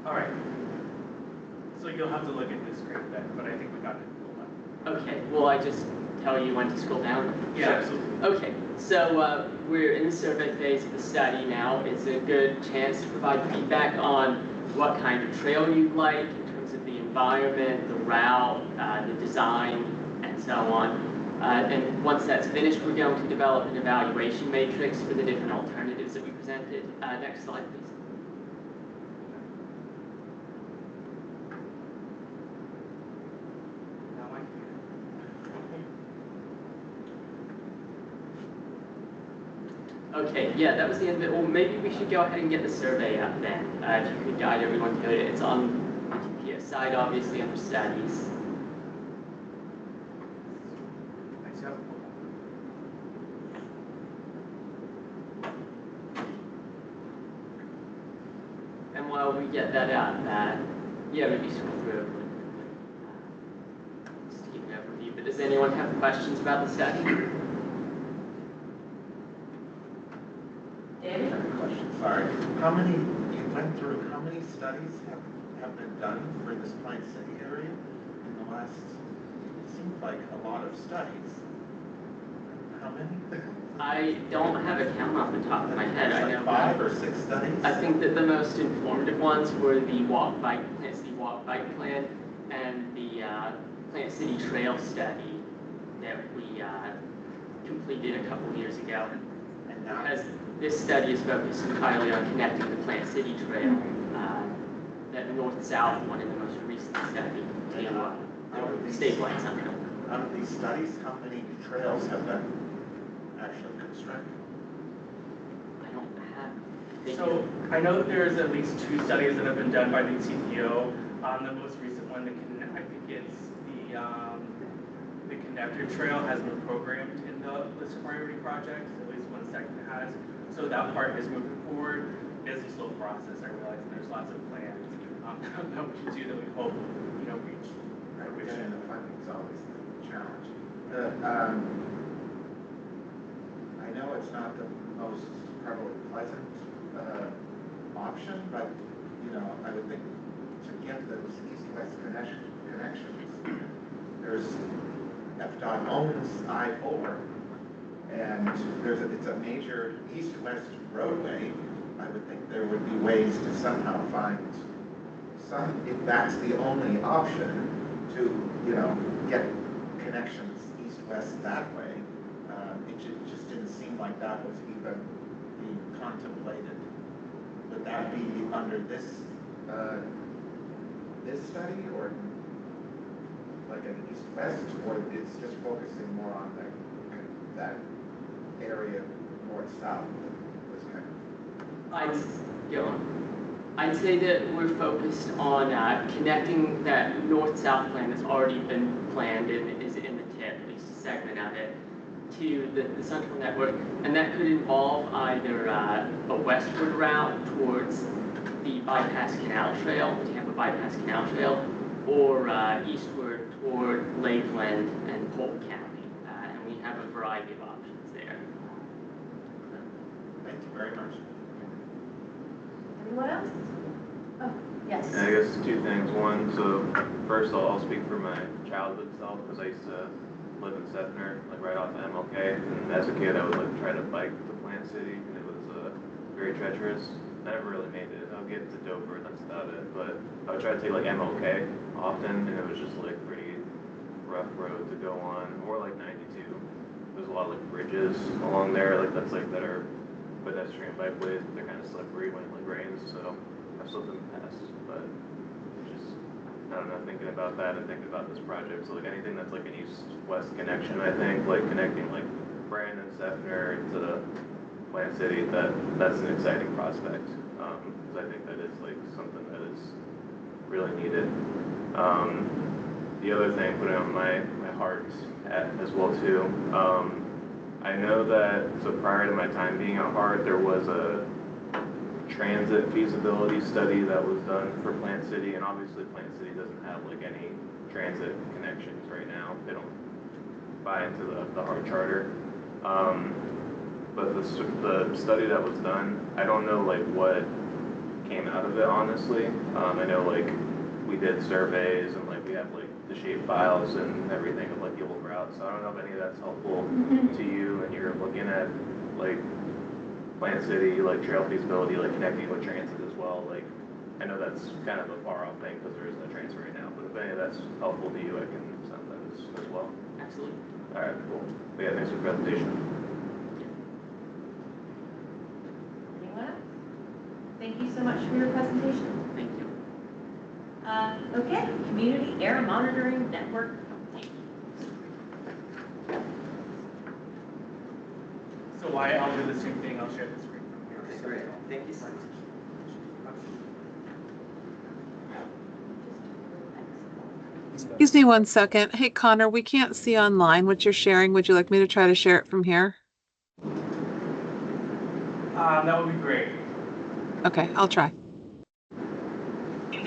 All right. So you'll have to look at this script then, but I think we got it. Okay, will I just tell you when to scroll down? Yeah, Sure. absolutely. Okay, so we're in the survey phase of the study now. It's a good chance to provide feedback on what kind of trail you'd like in terms of the environment, the route, the design, and so on. And once that's finished, we're going to develop an evaluation matrix for the different alternatives that we presented. Next slide, please. Okay, yeah, that was the end of it. Well, maybe we should go ahead and get the survey up then. If you could guide everyone to it. It's on the TPS side, obviously, under studies. And while we get that out, yeah, maybe scroll through it really quickly. Just to give an overview. But does anyone have questions about the study? David? Question, sorry. How many, you went through, how many studies have been done for this Plant City area in the last, it seems like a lot of studies. How many? I don't have a count off the top of my head. I know 5 or 6 studies? I think that the most informative ones were the Plant City Walk Bike Plan and the Plant City Trail study that we completed a couple of years ago. And now, Because this study is focused entirely on connecting the Plant City Trail, that north-south one in the most recent study, to state line Central. out of these studies, how many trails have been actually constructed? I don't have. Thank So you. I know that there's at least 2 studies that have been done by the TPO. The most recent one, I think it's the connector trail has been programmed in the list priority project. At least one section has. So that part is moving forward. It's a slow process. I realize there's lots of plans that we should do that we hope reach. Getting the funding is always the challenge. I know it's not the most probably pleasant option, but I would think to get those east-west connections, there's FDOT owns I-4, and it's a major east-west roadway. I would think there would be ways to somehow find if that's the only option, to get connections east-west that way. It just didn't seem like that was even being contemplated. Would that be under this study, or like an east-west, or it's just focusing more on that area north-south? I'd say that we're focused on connecting that north-south plan that's already been planned and is in the tip, at least a segment of it, to the central network. And that could involve either a westward route towards the Bypass Canal Trail, the Tampa Bypass Canal Trail, or eastward toward Lakeland and Polk County. And we have a variety of options there. Thank you very much. Anyone else? Oh, yes. I guess 2 things. One, so first I'll speak for my childhood self, because I used to live in Sethner, like right off of MLK, and as a kid I would like try to bike to Plant City, and it was very treacherous. I never really made it. I'll get to Dover, that's about it. But I would try to take like MLK often, and it was just like pretty rough road to go on, or like 92. There's a lot of like bridges along there, like that are pedestrian bikeways, but they're kind of slippery when it like rains, so I've slipped in the past. But just, I don't know, thinking about that and thinking about this project, so like anything that's like an east-west connection, I think, like connecting like Brandon, Sethner to Plant City, that's an exciting prospect, because I think that is like something that is really needed. The other thing, putting on my heart as well too, I know that, so prior to my time being at Hart, there was a transit feasibility study that was done for Plant City, and obviously Plant City doesn't have like any transit connections right now. They don't buy into the Hart charter. But the study that was done, I don't know like what came out of it, honestly. I know like we did surveys and like we have like the shape files and everything of like the old routes. So I don't know if any of that's helpful to you and you're looking at like Plant City, like trail feasibility, like connecting with transit as well. Like I know that's kind of a far off thing because there is no transit right now, but if any of that's helpful to you, I can send that as well. Absolutely. All right, cool. But yeah, thanks for the presentation. Anyone else? Thank you so much for your presentation. Thank you. Okay, Community Air Monitoring Network update. So why I'll do the same thing, I'll share the screen from here. Okay, great. Thank you so much. Excuse me one second. Hey, Connor, we can't see online what you're sharing. Would you like me to try to share it from here? That would be great. Okay, I'll try.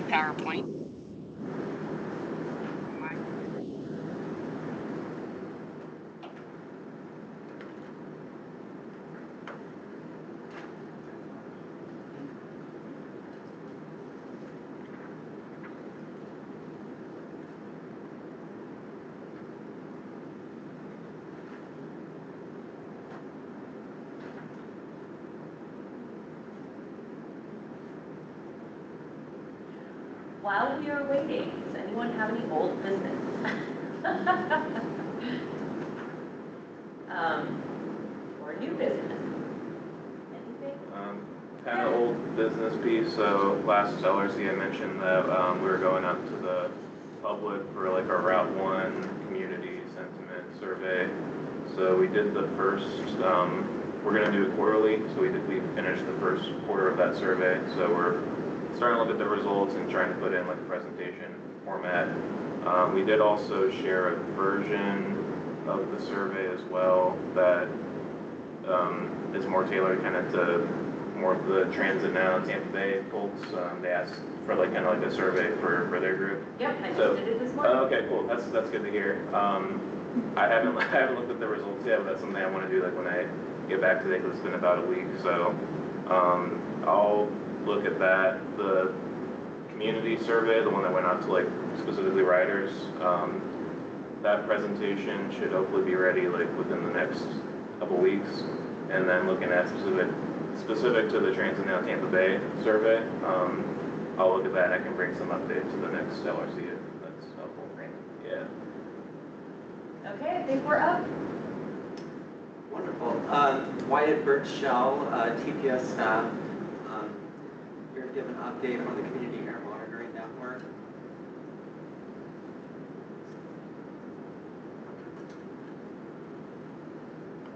PowerPoint. While we are waiting, does anyone have any old business? Or new business? Anything? Kind of old business piece. So last LRC I mentioned that we were going up to the public for like our Route 1 community sentiment survey. So we did the first, we're going to do it quarterly. So we finished the first quarter of that survey. So we're starting to look at the results and trying to put in like a presentation format. We did also share a version of the survey as well that is more tailored kind of to more of the transit now Tampa Bay folks. They asked for like kind of like a survey for their group. Yep, I just did it this morning. Okay, cool. That's good to hear. I haven't looked at the results yet, but that's something I want to do like when I get back today because it's been about a week. So I'll look at that. The community survey, the one that went out to like specifically riders, that presentation should hopefully be ready like within the next couple weeks. And then looking at specific to the Transit Now Tampa Bay survey, I'll look at that and I can bring some updates to the next LRC if that's helpful. Yeah. Okay, I think we're up. Wonderful. Wyatt Birchall, TPS staff. Here to give an update on the Community Air Monitoring Network.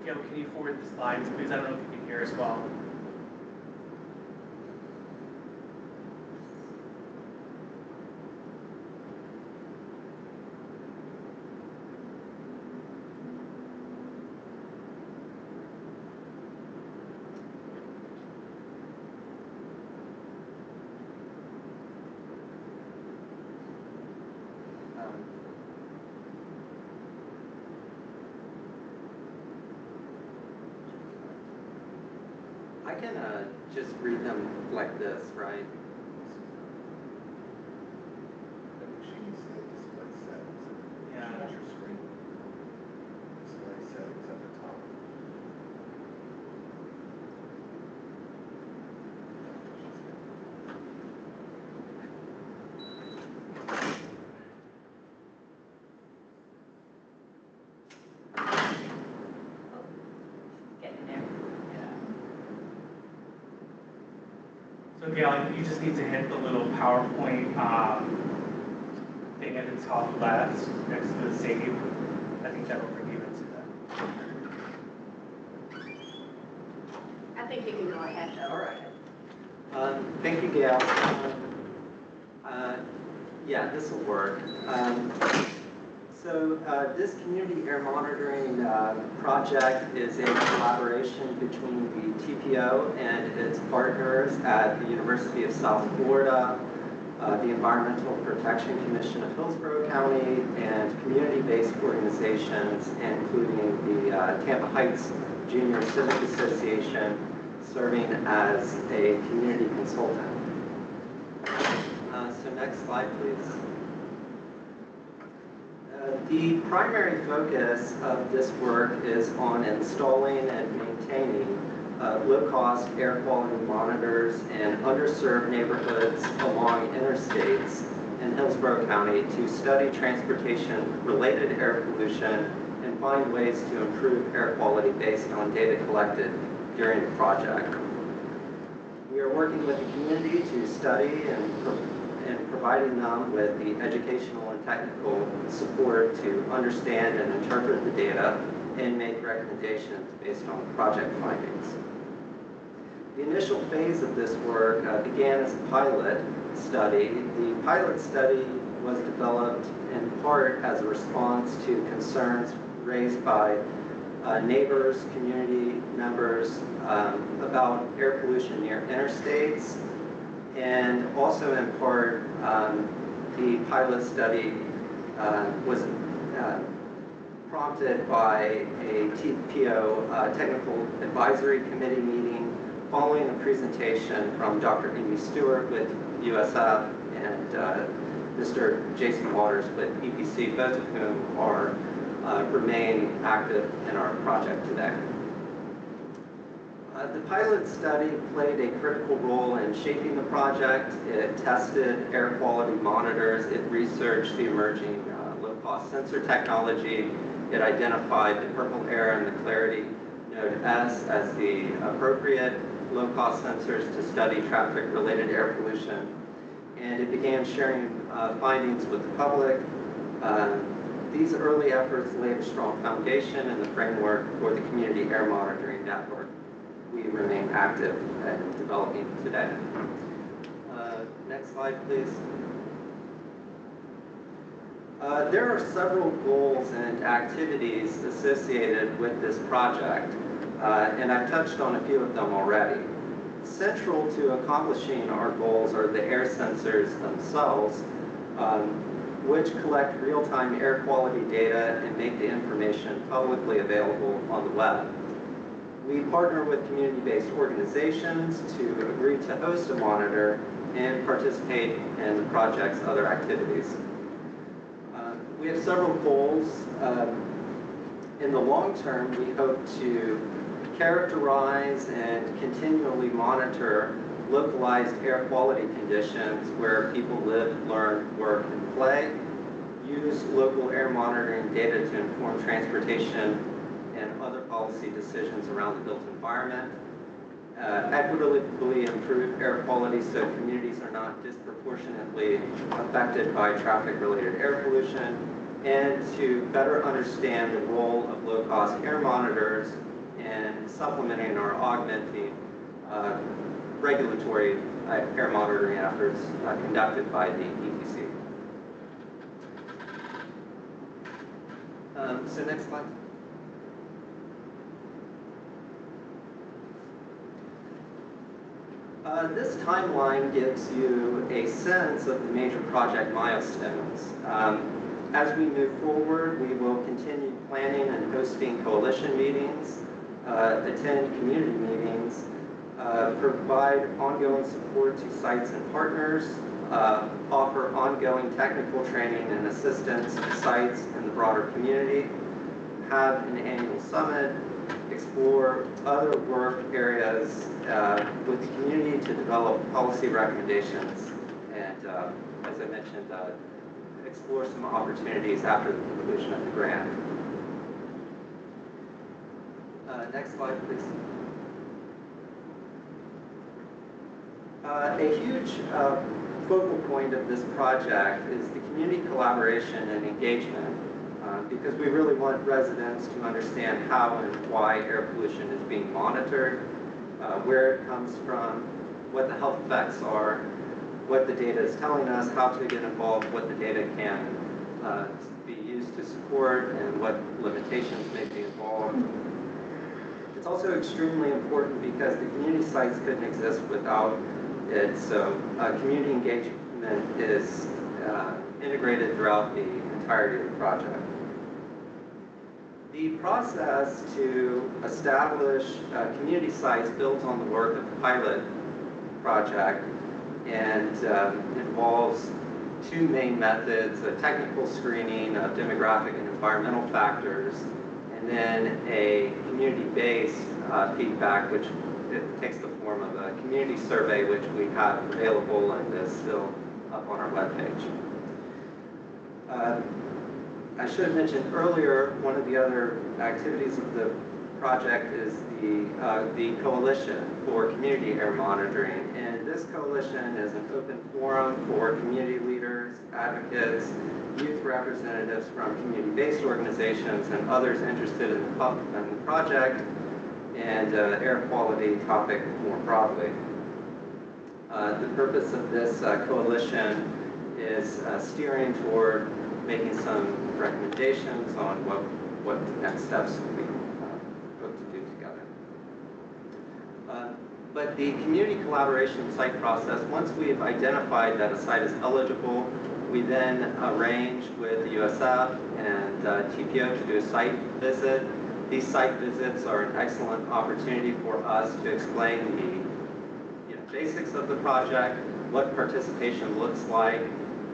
Gail, can you forward the slides, please? I don't know if you can hear as well. I can just read them like this, right? Yeah. Display settings at the top. Getting there. So Gail, you just need to hit the little PowerPoint thing at the top left next to the save. I think that will bring you into that. I think you can go ahead though. All right. Thank you, Gail. Yeah, this will work. So this community air monitoring project is a collaboration between the TPO and its partners at the University of South Florida, the Environmental Protection Commission of Hillsborough County, and community-based organizations, including the Tampa Heights Junior Civic Association, serving as a community consultant. Next slide, please. The primary focus of this work is on installing and maintaining low-cost air quality monitors in underserved neighborhoods along interstates in Hillsborough County to study transportation-related air pollution and find ways to improve air quality based on data collected during the project. We are working with the community to study and providing them with the educational and technical support to understand and interpret the data and make recommendations based on the project findings. The initial phase of this work began as a pilot study. The pilot study was developed in part as a response to concerns raised by neighbors, community members about air pollution near interstates, and also in part the pilot study was prompted by a TPO Technical Advisory Committee meeting following a presentation from Dr. Amy Stewart with USF and Mr. Jason Waters with EPC, both of whom are remain active in our project today. The pilot study played a critical role in shaping the project. It tested air quality monitors. It researched the emerging low-cost sensor technology. It identified the purple air and the clarity node S as the appropriate low-cost sensors to study traffic-related air pollution. And it began sharing findings with the public. These early efforts laid a strong foundation in the framework for the community air monitoring network we remain active in developing today. Next slide, please. There are several goals and activities associated with this project, and I've touched on a few of them already. Central to accomplishing our goals are the air sensors themselves, which collect real-time air quality data and make the information publicly available on the web. We partner with community-based organizations to agree to host a monitor and participate in the project's other activities. We have several goals. In the long term, we hope to characterize and continually monitor localized air quality conditions where people live, learn, work, and play, use local air monitoring data to inform transportation and other policy decisions around the built environment, equitably improve air quality so communities are not disproportionately affected by traffic-related air pollution, and to better understand the role of low-cost air monitors in supplementing or augmenting regulatory air monitoring efforts conducted by the EPC. So next slide. This timeline gives you a sense of the major project milestones. As we move forward, we will continue planning and hosting coalition meetings, attend community meetings, provide ongoing support to sites and partners, offer ongoing technical training and assistance to sites and the broader community, have an annual summit, explore other work areas with the community to develop policy recommendations, and as I mentioned, explore some opportunities after the conclusion of the grant. Next slide, please. A huge focal point of this project is the community collaboration and engagement, because we really want residents to understand how and why air pollution is being monitored, where it comes from, what the health effects are, what the data is telling us, how to get involved, what the data can be used to support, and what limitations may be involved. It's also extremely important because the community sites couldn't exist without it, so community engagement is integrated throughout the entirety of the project. The process to establish community sites built on the work of the pilot project and involves two main methods: a technical screening of demographic and environmental factors, and then a community-based feedback, which it takes the form of a community survey, which we have available and is still up on our webpage. I should have mentioned earlier, one of the other activities of the project is the Coalition for Community Air Monitoring. And this coalition is an open forum for community leaders, advocates, youth representatives from community-based organizations, and others interested in the project and air quality topic more broadly. The purpose of this coalition is steering toward making some recommendations on what the next steps we hope to do together. But the community collaboration site process, once we've identified that a site is eligible, we then arrange with the USF and TPO to do a site visit. These site visits are an excellent opportunity for us to explain the basics of the project, what participation looks like.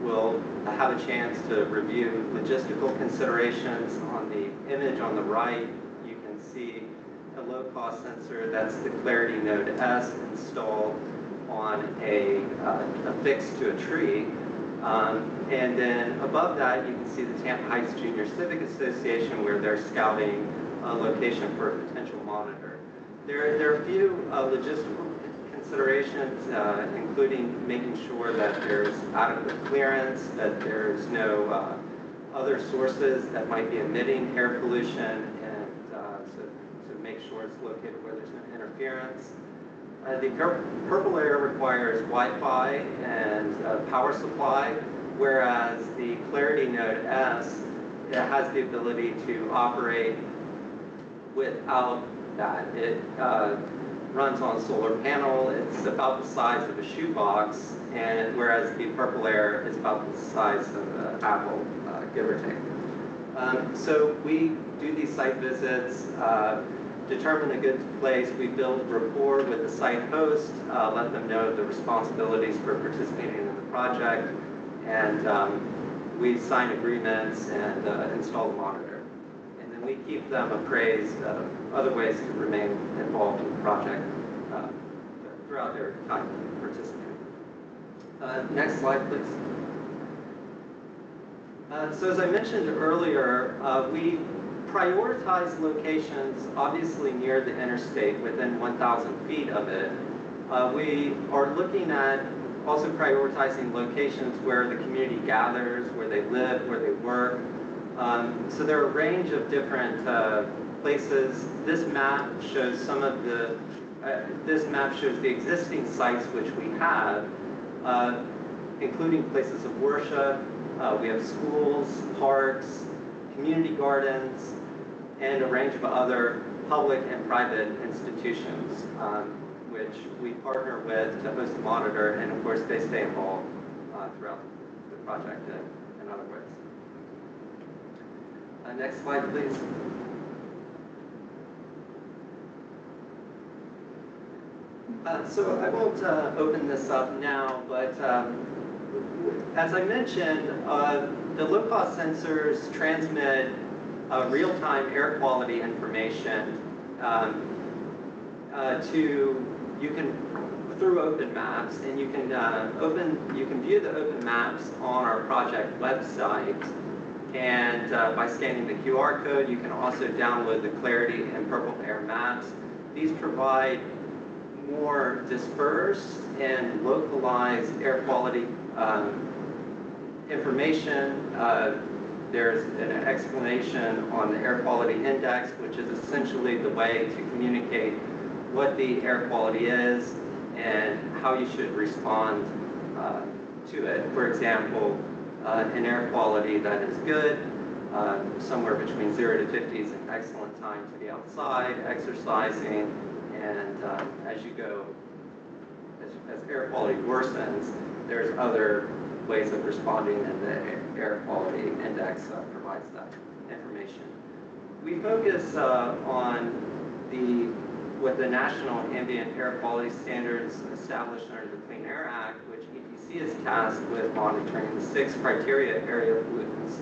We'll have a chance to review logistical considerations. On the image on the right, you can see a low-cost sensor. That's the Clarity Node S installed on affixed to a tree. And then above that, you can see the Tampa Heights Junior Civic Association, where they're scouting a location for a potential monitor. There are a few logistical considerations, including making sure that there's adequate clearance, that there's no other sources that might be emitting air pollution, and so make sure it's located where there's no interference. The purple air requires Wi-Fi and power supply, whereas the Clarity Node S, it has the ability to operate without that. It runs on a solar panel. It's about the size of a shoebox, and whereas the purple air is about the size of an apple, give or take. So we do these site visits, determine a good place. We build rapport with the site host, let them know the responsibilities for participating in the project, and we sign agreements and install the monitor. And then we keep them appraised of other ways to remain involved in the project throughout their time participating. Next slide, please. So as I mentioned earlier, we prioritize locations obviously near the interstate, within 1,000 feet of it. We are looking at also prioritizing locations where the community gathers, where they live, where they work. So there are a range of different places. This map shows some of the, the existing sites which we have, including places of worship. We have schools, parks, community gardens, and a range of other public and private institutions, which we partner with to host the monitor, and of course they stay involved throughout the project in other ways. Next slide, please. So I won't open this up now, but as I mentioned, the low-cost sensors transmit real-time air quality information through open maps, and you can view the open maps on our project website. And by scanning the QR code, you can also download the Clarity and Purple Air maps. These provide more dispersed and localized air quality information. There's an explanation on the air quality index, which is essentially the way to communicate what the air quality is and how you should respond to it. For example, an air quality that is good, somewhere between 0 to 50 is an excellent time to be outside, exercising, and as air quality worsens, there's other ways of responding, and the air quality index provides that information. We focus on the with the national ambient air quality standards established under the Clean Air Act, which EPC is tasked with monitoring the 6 criteria area pollutants.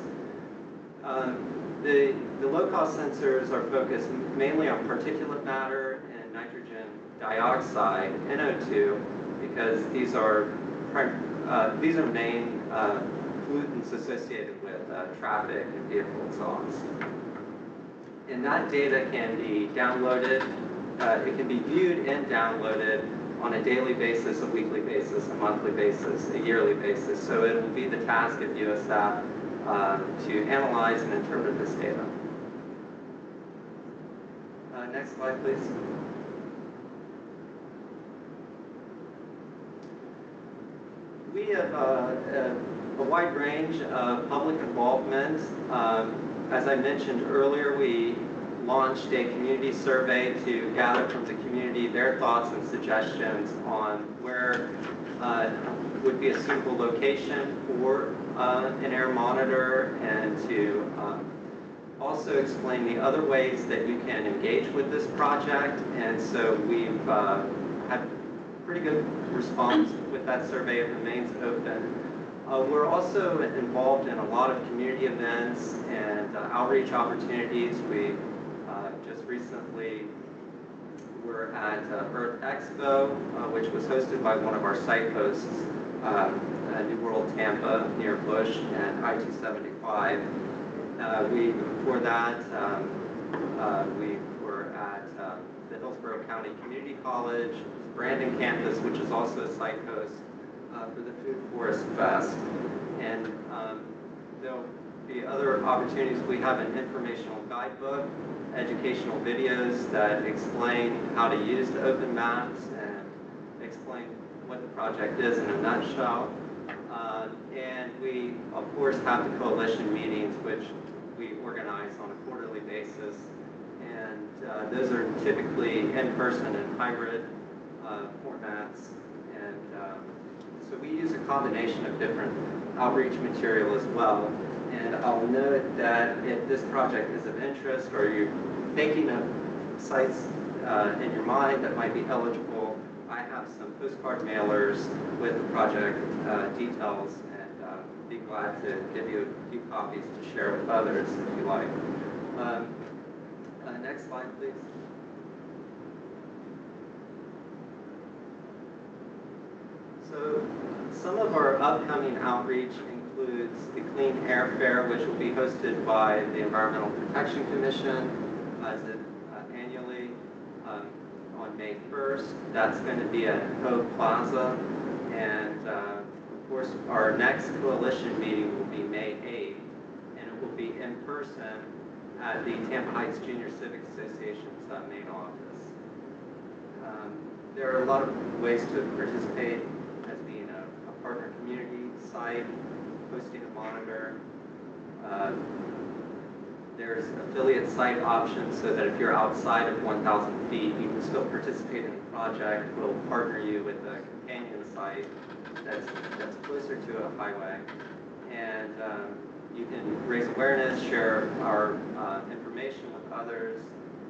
The low-cost sensors are focused mainly on particulate matter and nitrogen dioxide, NO2, because these are main pollutants associated with traffic and vehicle exhaust. And that data can be downloaded, it can be viewed and downloaded on a daily basis, a weekly basis, a monthly basis, a yearly basis. So it will be the task of USF to analyze and interpret this data. Next slide, please. We have a wide range of public involvement. As I mentioned earlier, we launched a community survey to gather from the community their thoughts and suggestions on where would be a suitable location for an air monitor, and to also explain the other ways that you can engage with this project. And so we've had pretty good response with that survey. It remains open. We're also involved in a lot of community events and outreach opportunities. We just recently were at Earth Expo, which was hosted by one of our site hosts, New World Tampa near Bush and I-275. Before that, we were at the Hillsborough County Community College, Brandon campus, which is also a site host for the Food Forest Fest. And there'll be other opportunities. We have an informational guidebook, educational videos that explain how to use the open maps and explain what the project is in a nutshell. And we, of course, have the coalition meetings, which we organize on a quarterly basis. And those are typically in-person and hybrid formats. And so we use a combination of different outreach material as well. And I'll note that if this project is of interest, or you're thinking of sites in your mind that might be eligible, I have some postcard mailers with the project details, and be glad to give you a few copies to share with others if you like. Next slide, please. So some of our upcoming outreach includes the Clean Air Fair, which will be hosted by the Environmental Protection Commission annually on May 1st. That's going to be at Hogue Plaza. And of course, our next coalition meeting will be May 8th, and it will be in person at the Tampa Heights Junior Civic Association's main office. There are a lot of ways to participate, as being a partner community site, hosting a monitor. There's affiliate site options, so that if you're outside of 1,000 feet, you can still participate in the project. We'll partner you with a companion site that's closer to a highway. And you can raise awareness, share our information with others,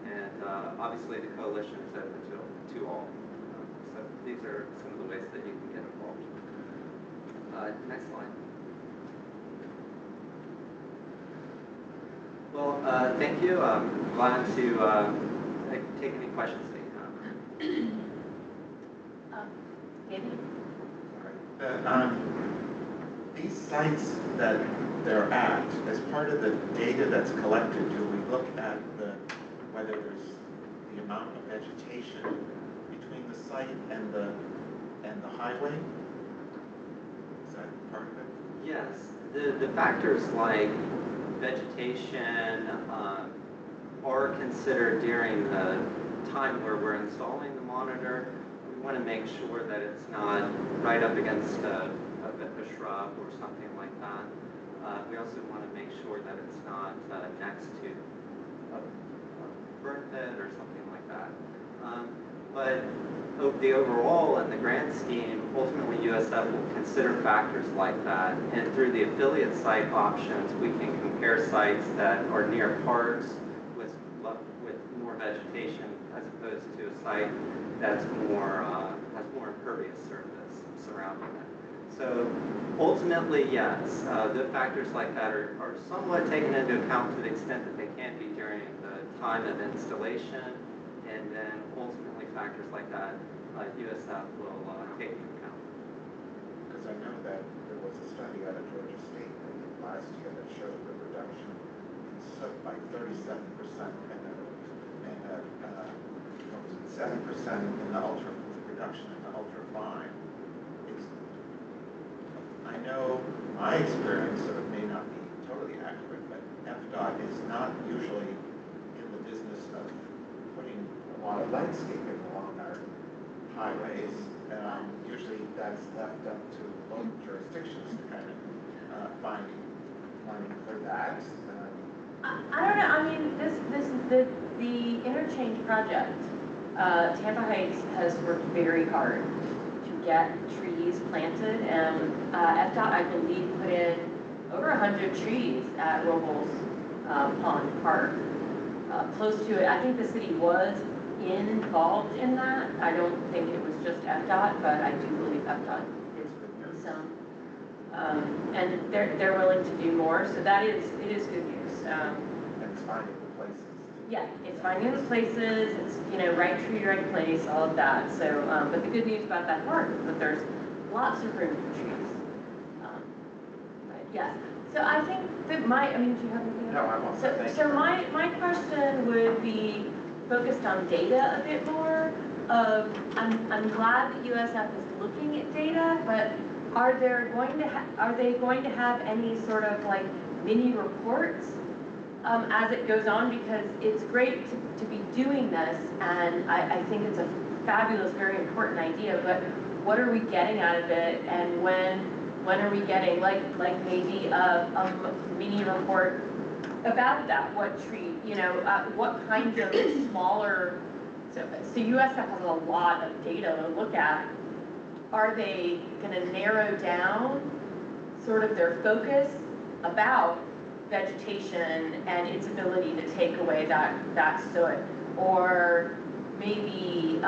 and obviously the coalition is open to all. So these are some of the ways that you can get involved. Next slide. Well, thank you. I'm glad to take any questions that you have. Andy? These sites that they're at, as part of the data that's collected, do we look at whether there's the amount of vegetation between the site and the highway? Is that part of it? Yes. The factors like vegetation are considered during the time where we're installing the monitor. We want to make sure that it's not right up against a shrub or something like that. We also want to make sure that it's not next to a burn pit or something like that. But the overall and the grand scheme, ultimately USF will consider factors like that. And through the affiliate site options, we can compare sites that are near parks with more vegetation as opposed opposed to a site that's more, has more impervious surface surrounding it. So ultimately, yes, the factors like that are somewhat taken into account to the extent that they can be during the time of installation, and then ultimately factors like that USF will take into account. Because I know that there was a study out of Georgia State last year that showed the reduction in soot by 37% and 7% in the reduction in the ultrafine. I know my experience, so it may not be totally accurate, but FDOT is not usually in the business of putting a lot of landscaping along our highways. Usually that's left up to local jurisdictions to kind of find money for that. I don't know. I mean, the interchange project, Tampa Heights has worked very hard to get trees planted, and FDOT, I believe, put in over 100 trees at Roadways Pond Park. Close to it, I think the city was involved in that. I don't think it was just FDOT, but I do believe FDOT did some. And they're willing to do more, so it is good news. And it's finding the places. Yeah, it's finding the places, it's, right tree, right place, all of that. So, but the good news about that park is that there's lots of room for trees. But yes, so I think that do you have anything else? No, I won't. So my question would be focused on data a bit more. I'm glad that USF is looking at data, but are they going to have any sort of like mini reports as it goes on? Because it's great to be doing this, and I think it's a fabulous, very important idea, but what are we getting out of it, and when are we getting like maybe a mini report about that? What tree, what kinds of smaller, so USF has a lot of data to look at. Are they going to narrow down sort of their focus about vegetation and its ability to take away that soot, or maybe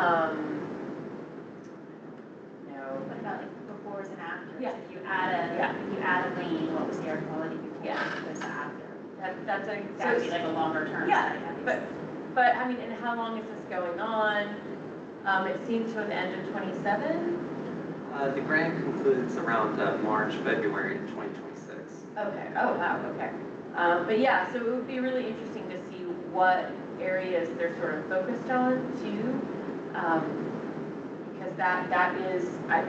What about like befores and afters? Yeah. If you add a lane, what was the air quality before as opposed to after? That would be like a longer term study. But I mean, and how long is this going on? It seems to have ended 27. The grant concludes around March, February 2026. Okay. Oh wow. Okay. But yeah, so it would be really interesting to see what areas they're sort of focused on too, because that is I've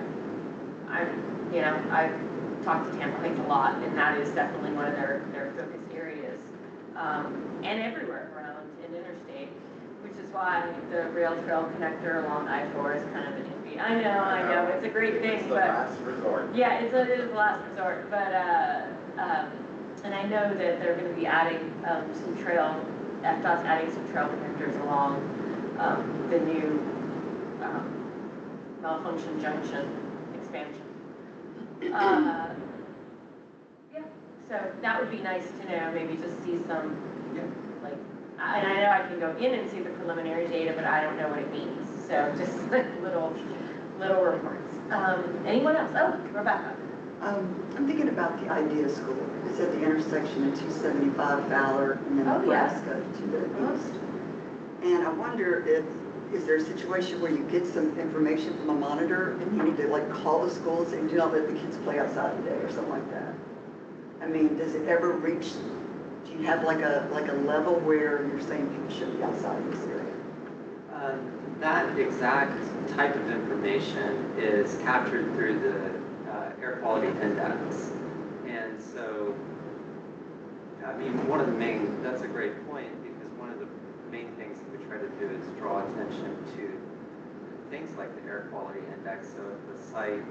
talked to Tampa Heights a lot, and that is definitely one of their focus areas, and everywhere around an interstate, which is why the rail trail connector along I-4 is kind of an iffy. I know, it's a great thing, It's but the last resort. yeah, it is the last resort, but and I know that they're going to be adding some trail. FDOT's adding some trail connectors along the new Malfunction Junction expansion. Yeah, so that would be nice to know. Maybe just see some, like, and I know I can go in and see the preliminary data, but I don't know what it means. So just like little reports. Anyone else? Oh, Rebecca. I'm thinking about the Idea School. It's at the intersection of 275 Fowler and then Nebraska to the east. And I wonder is there a situation where you get some information from a monitor and you need to like call the school and say, do not let the kids play outside today or something like that? I mean, does it ever reach, do you have like a level where you're saying people shouldn't be outside in this area? That exact type of information is captured through the air quality index. And so, I mean, that's a great point, because one of the main things that we try to do is draw attention to things like the air quality index. So if the site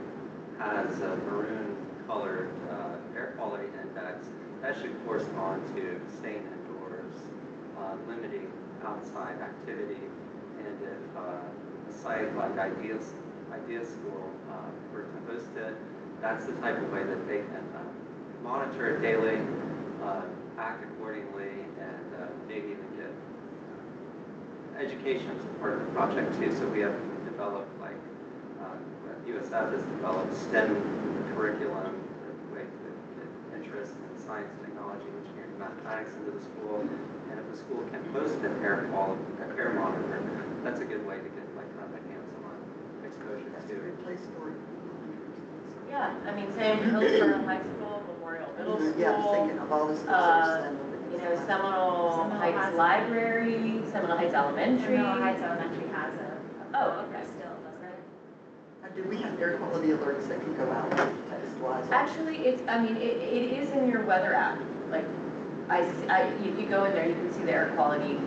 has a maroon colored air quality index, that should correspond to staying indoors, limiting outside activity. And if a site like Idea School were to host it, that's the type of way that they can monitor it daily, act accordingly, and maybe even get education is a part of the project too, so we have developed like, USF has developed STEM curriculum, ways to get interest in science, technology, engineering, mathematics into the school. And if the school can host an air monitor, that's a good way to get like kind of a hands-on exposure That's a to. great place for it. Yeah, I mean, same Hillsborough High School, Memorial Middle School. Yeah, I was thinking of all the schools that are Seminole. You know, Seminole Heights Library, Seminole Heights Elementary. Seminole Heights Elementary has a. Oh, okay. Still, doesn't it? Do we have air quality alerts that can go out text-wise? Actually, I mean, it is in your weather app. Like, if you go in there, you can see the air quality.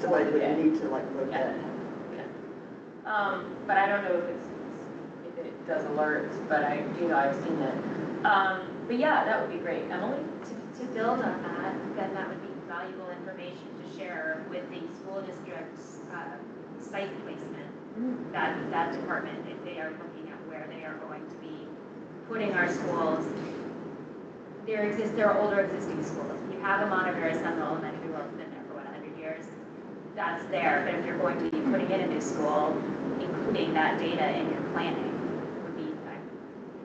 Somebody would need to like look Yeah. at it. But I don't know if it does alerts, but I do know I've seen it. But yeah, that would be great. Emily? To build on that, then that would be valuable information to share with the school district's site placement. That department, if they are looking at where they are going to be putting our schools. There are older existing schools. You have a monitor at Seminole Elementary, well, it's been there for 100 years. That's there, but if you're going to be putting in a new school, including that data in your planning would be,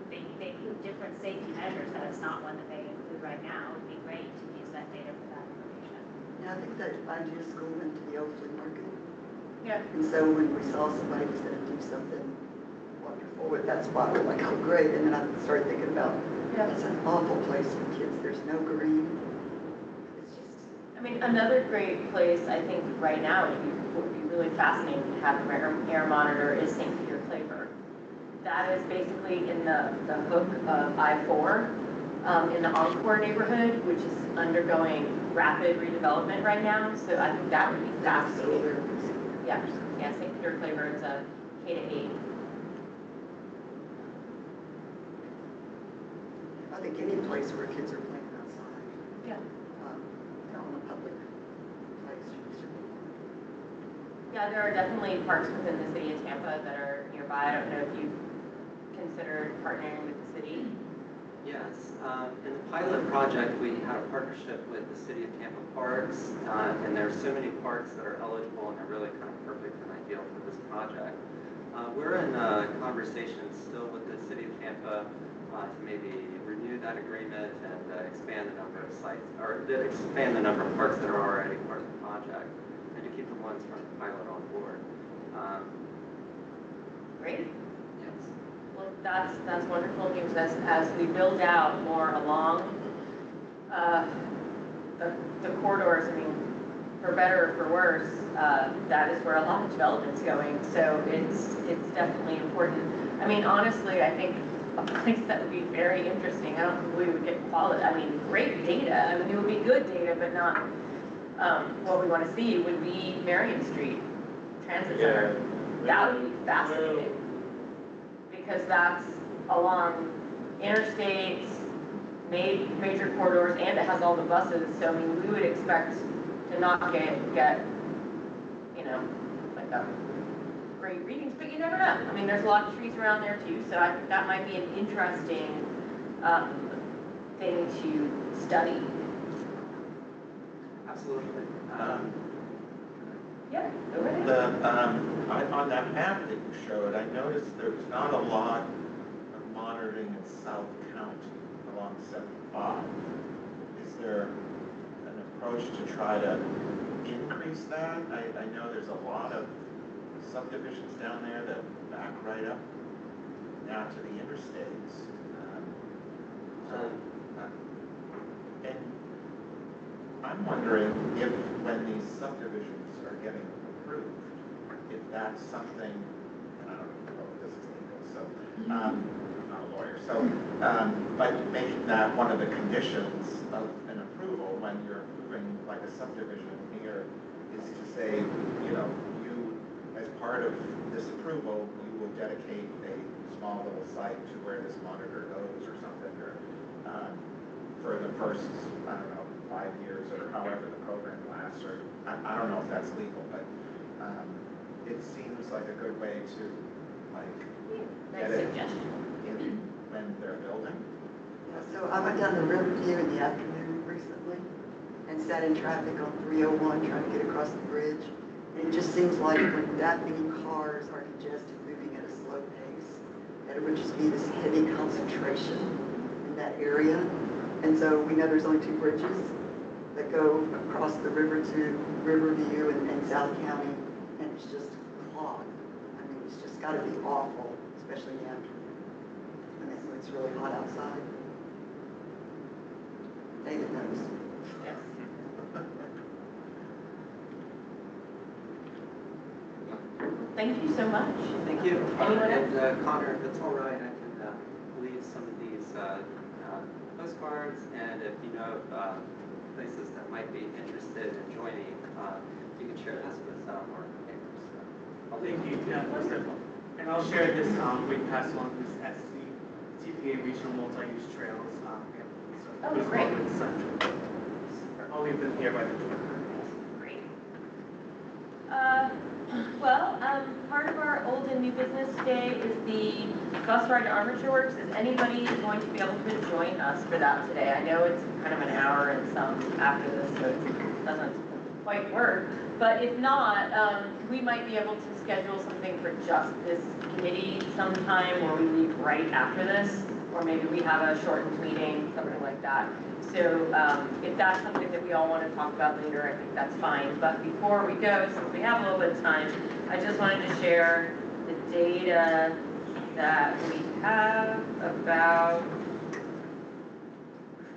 they include different safety measures, that it's not one that they include right now. It would be great to use that data for that information. Yeah, I think that idea school went to the old flea market. Yeah. And so when we saw somebody was going to do something wonderful with that spot, we're like, oh, great. And then I started thinking about, it's an awful place for kids. There's no green. It's just. I mean, another great place, I think, right now would be really fascinating to have an air monitor is St. Peter Claver. That is basically in the hook of I-4 in the Encore neighborhood, which is undergoing rapid redevelopment right now. So I think that would be fascinating. Yeah, St. Peter Claver is a K-8. I think any place where kids are playing outside. Yeah. On a public place. Yeah, there are definitely parks within the city of Tampa that are nearby. I don't know if you've considered partnering with the city. Yes, in the pilot project, we had a partnership with the City of Tampa Parks, and there are so many parks that are eligible and are really kind of perfect and ideal for this project. We're in conversations still with the City of Tampa to maybe renew that agreement and expand the number of sites, or expand the number of parks that are already part of the project, and to keep the ones from the pilot on board. Great. Yes. Well, that's wonderful news. As we build out more along the corridors, I mean, for better or for worse, that is where a lot of development's going. So it's definitely important. I mean, honestly, I think a place that would be very interesting, I don't think we would get quality, I mean, great data. I mean, it would be good data, but not what we want to see would be Marion Street Transit Center. That would be fascinating. Because that's along interstates, major corridors, and it has all the buses. So I mean, we would expect to not get you know, like great readings, but you never know. I mean, there's a lot of trees around there too, so I think that might be an interesting thing to study. Absolutely. Yeah, go ahead. On that map that you showed, I noticed there's not a lot of monitoring in South County along 75. Is there an approach to try to increase that? I know there's a lot of subdivisions down there that back right up now to the interstates. And I'm wondering if when these subdivisions are getting approved, if that's something, and I don't know if this is legal, so I'm not a lawyer, so, but making that one of the conditions of an approval when you're approving like a subdivision here is to say, you know, you, as part of this approval, you will dedicate a small little site to where this monitor goes or something, or for the first, I don't know, 5 years or however the program lasts, or I don't know if that's legal, but it seems like a good way to like get it in when they're building. Yeah, so I went down the Riverview in the afternoon recently and sat in traffic on 301 trying to get across the bridge. And it just seems like when that many cars are congested, moving at a slow pace, that it would just be this heavy concentration in that area. And so we know there's only 2 bridges that go across the river to Riverview and South County, and it's just clogged. I mean, it's just got to be awful, especially in the afternoon when it's really hot outside. David knows. Yes. Thank you so much. Thank you. Anyone else? And Connor, if it's all right, I can leave some of these postcards, and if you know places that might be interested in joining, you can share this with more papers. So Thank you. Yeah, wonderful. And I'll share this. We pass along this as the TPA Regional Multi-Use Trails. Oh, great. I'll leave them here by the door. Great. Part of our old and new business today is the bus ride to Armature Works. Is anybody going to be able to join us for that today? I know it's kind of an hour and some after this, so it doesn't quite work. But if not, we might be able to schedule something for just this committee sometime where we leave right after this, or maybe we have a shortened meeting, something like that. So if that's something that we all want to talk about later, I think that's fine. But before we go, since we have a little bit of time, I just wanted to share the data that we have about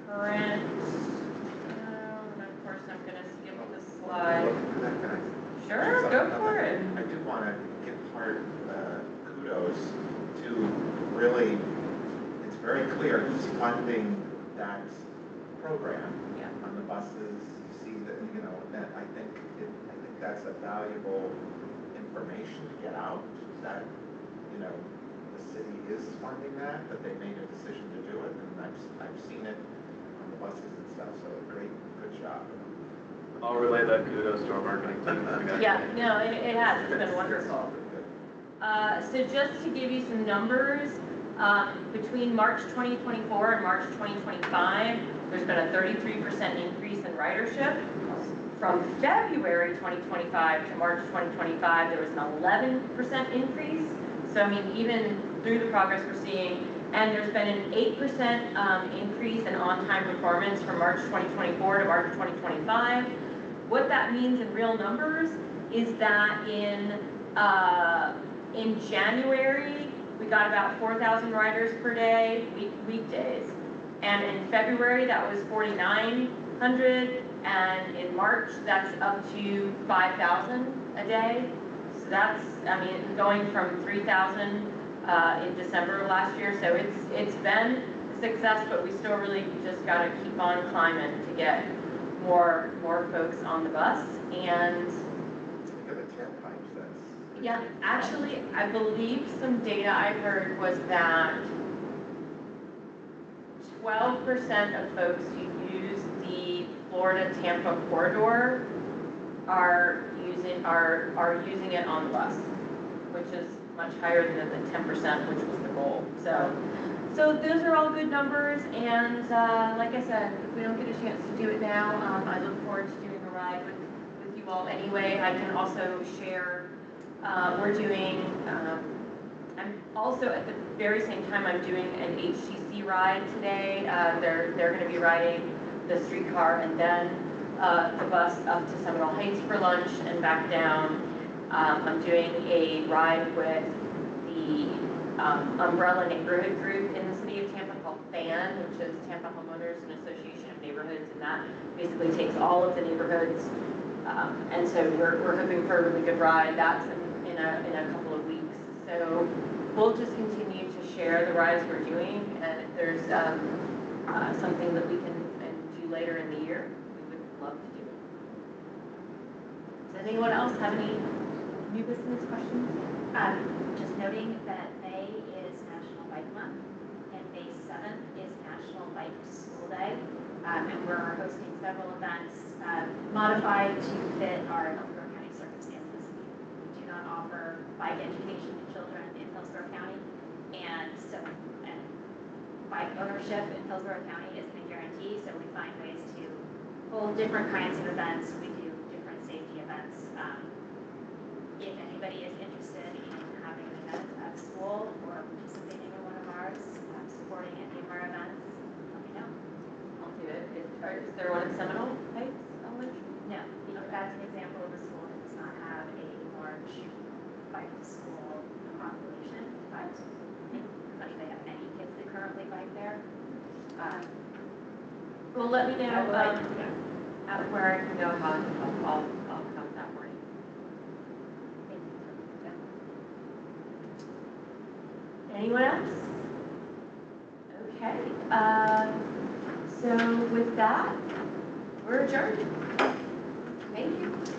current, and of course I'm going to skip the slide. Sure, go for it. I do want to give hard kudos to really, it's very clear who's funding that program on the buses. You see that, that I think that's a valuable information to get out, that, the city is funding that they made a decision to do it, and I've seen it on the buses and stuff, so good job. I'll relay that kudos to our marketing team. Yeah, no, it has. It's been wonderful. So just to give you some numbers, between March 2024 and March 2025, there's been a 33% increase in ridership. From February 2025 to March 2025, there was an 11% increase. So, I mean, even through the progress we're seeing, and there's been an 8% increase in on-time performance from March 2024 to March 2025. What that means in real numbers is that in January, we got about 4,000 riders per day, weekdays. And in February, that was 4,900. And in March, that's up to 5,000 a day. So that's, I mean, going from 3,000 in December of last year. So it's been a success, but we still really just got to keep on climbing to get more folks on the bus. And yeah, actually, I believe some data I heard was that 12% of folks who use the Florida-Tampa corridor are using it on the bus, which is much higher than the 10%, which was the goal. So those are all good numbers, and like I said, if we don't get a chance to do it now, I look forward to doing a ride with you all anyway. I can also share, we're doing, I'm also at the very same time I'm doing an HTC ride today. They're going to be riding the streetcar and then the bus up to Seminole Heights for lunch and back down. I'm doing a ride with the umbrella neighborhood group in the city of Tampa called FAN, which is Tampa Homeowners and Association of Neighborhoods, and that basically takes all of the neighborhoods. And so we're hoping for a really good ride. That's in a couple of weeks. So we'll just continue to share the rides we're doing, and if there's something that we can do later in the year, we would love to do it. Does anyone else have any new business questions? Just noting that May is National Bike Month, and May 7th is National Bike School Day, and we're hosting several events modified to fit our Hillsborough County circumstances. We do not offer bike education to children in Hillsborough County, and bike ownership in Hillsborough County isn't a guarantee, so we find ways to hold different kinds of events. We do different safety events if anybody is interested in having an event at school or participating in one of ours, supporting any of our events, let me know. I'll do it. Is there one in Seminole Heights Elementary? No, that's an example of a school that does not have a large bike school population, but such they have any kids that currently bike there. Well, let me know Where I can go. I'll come that morning. Anyone else? Okay. So with that, we're adjourned. Thank you.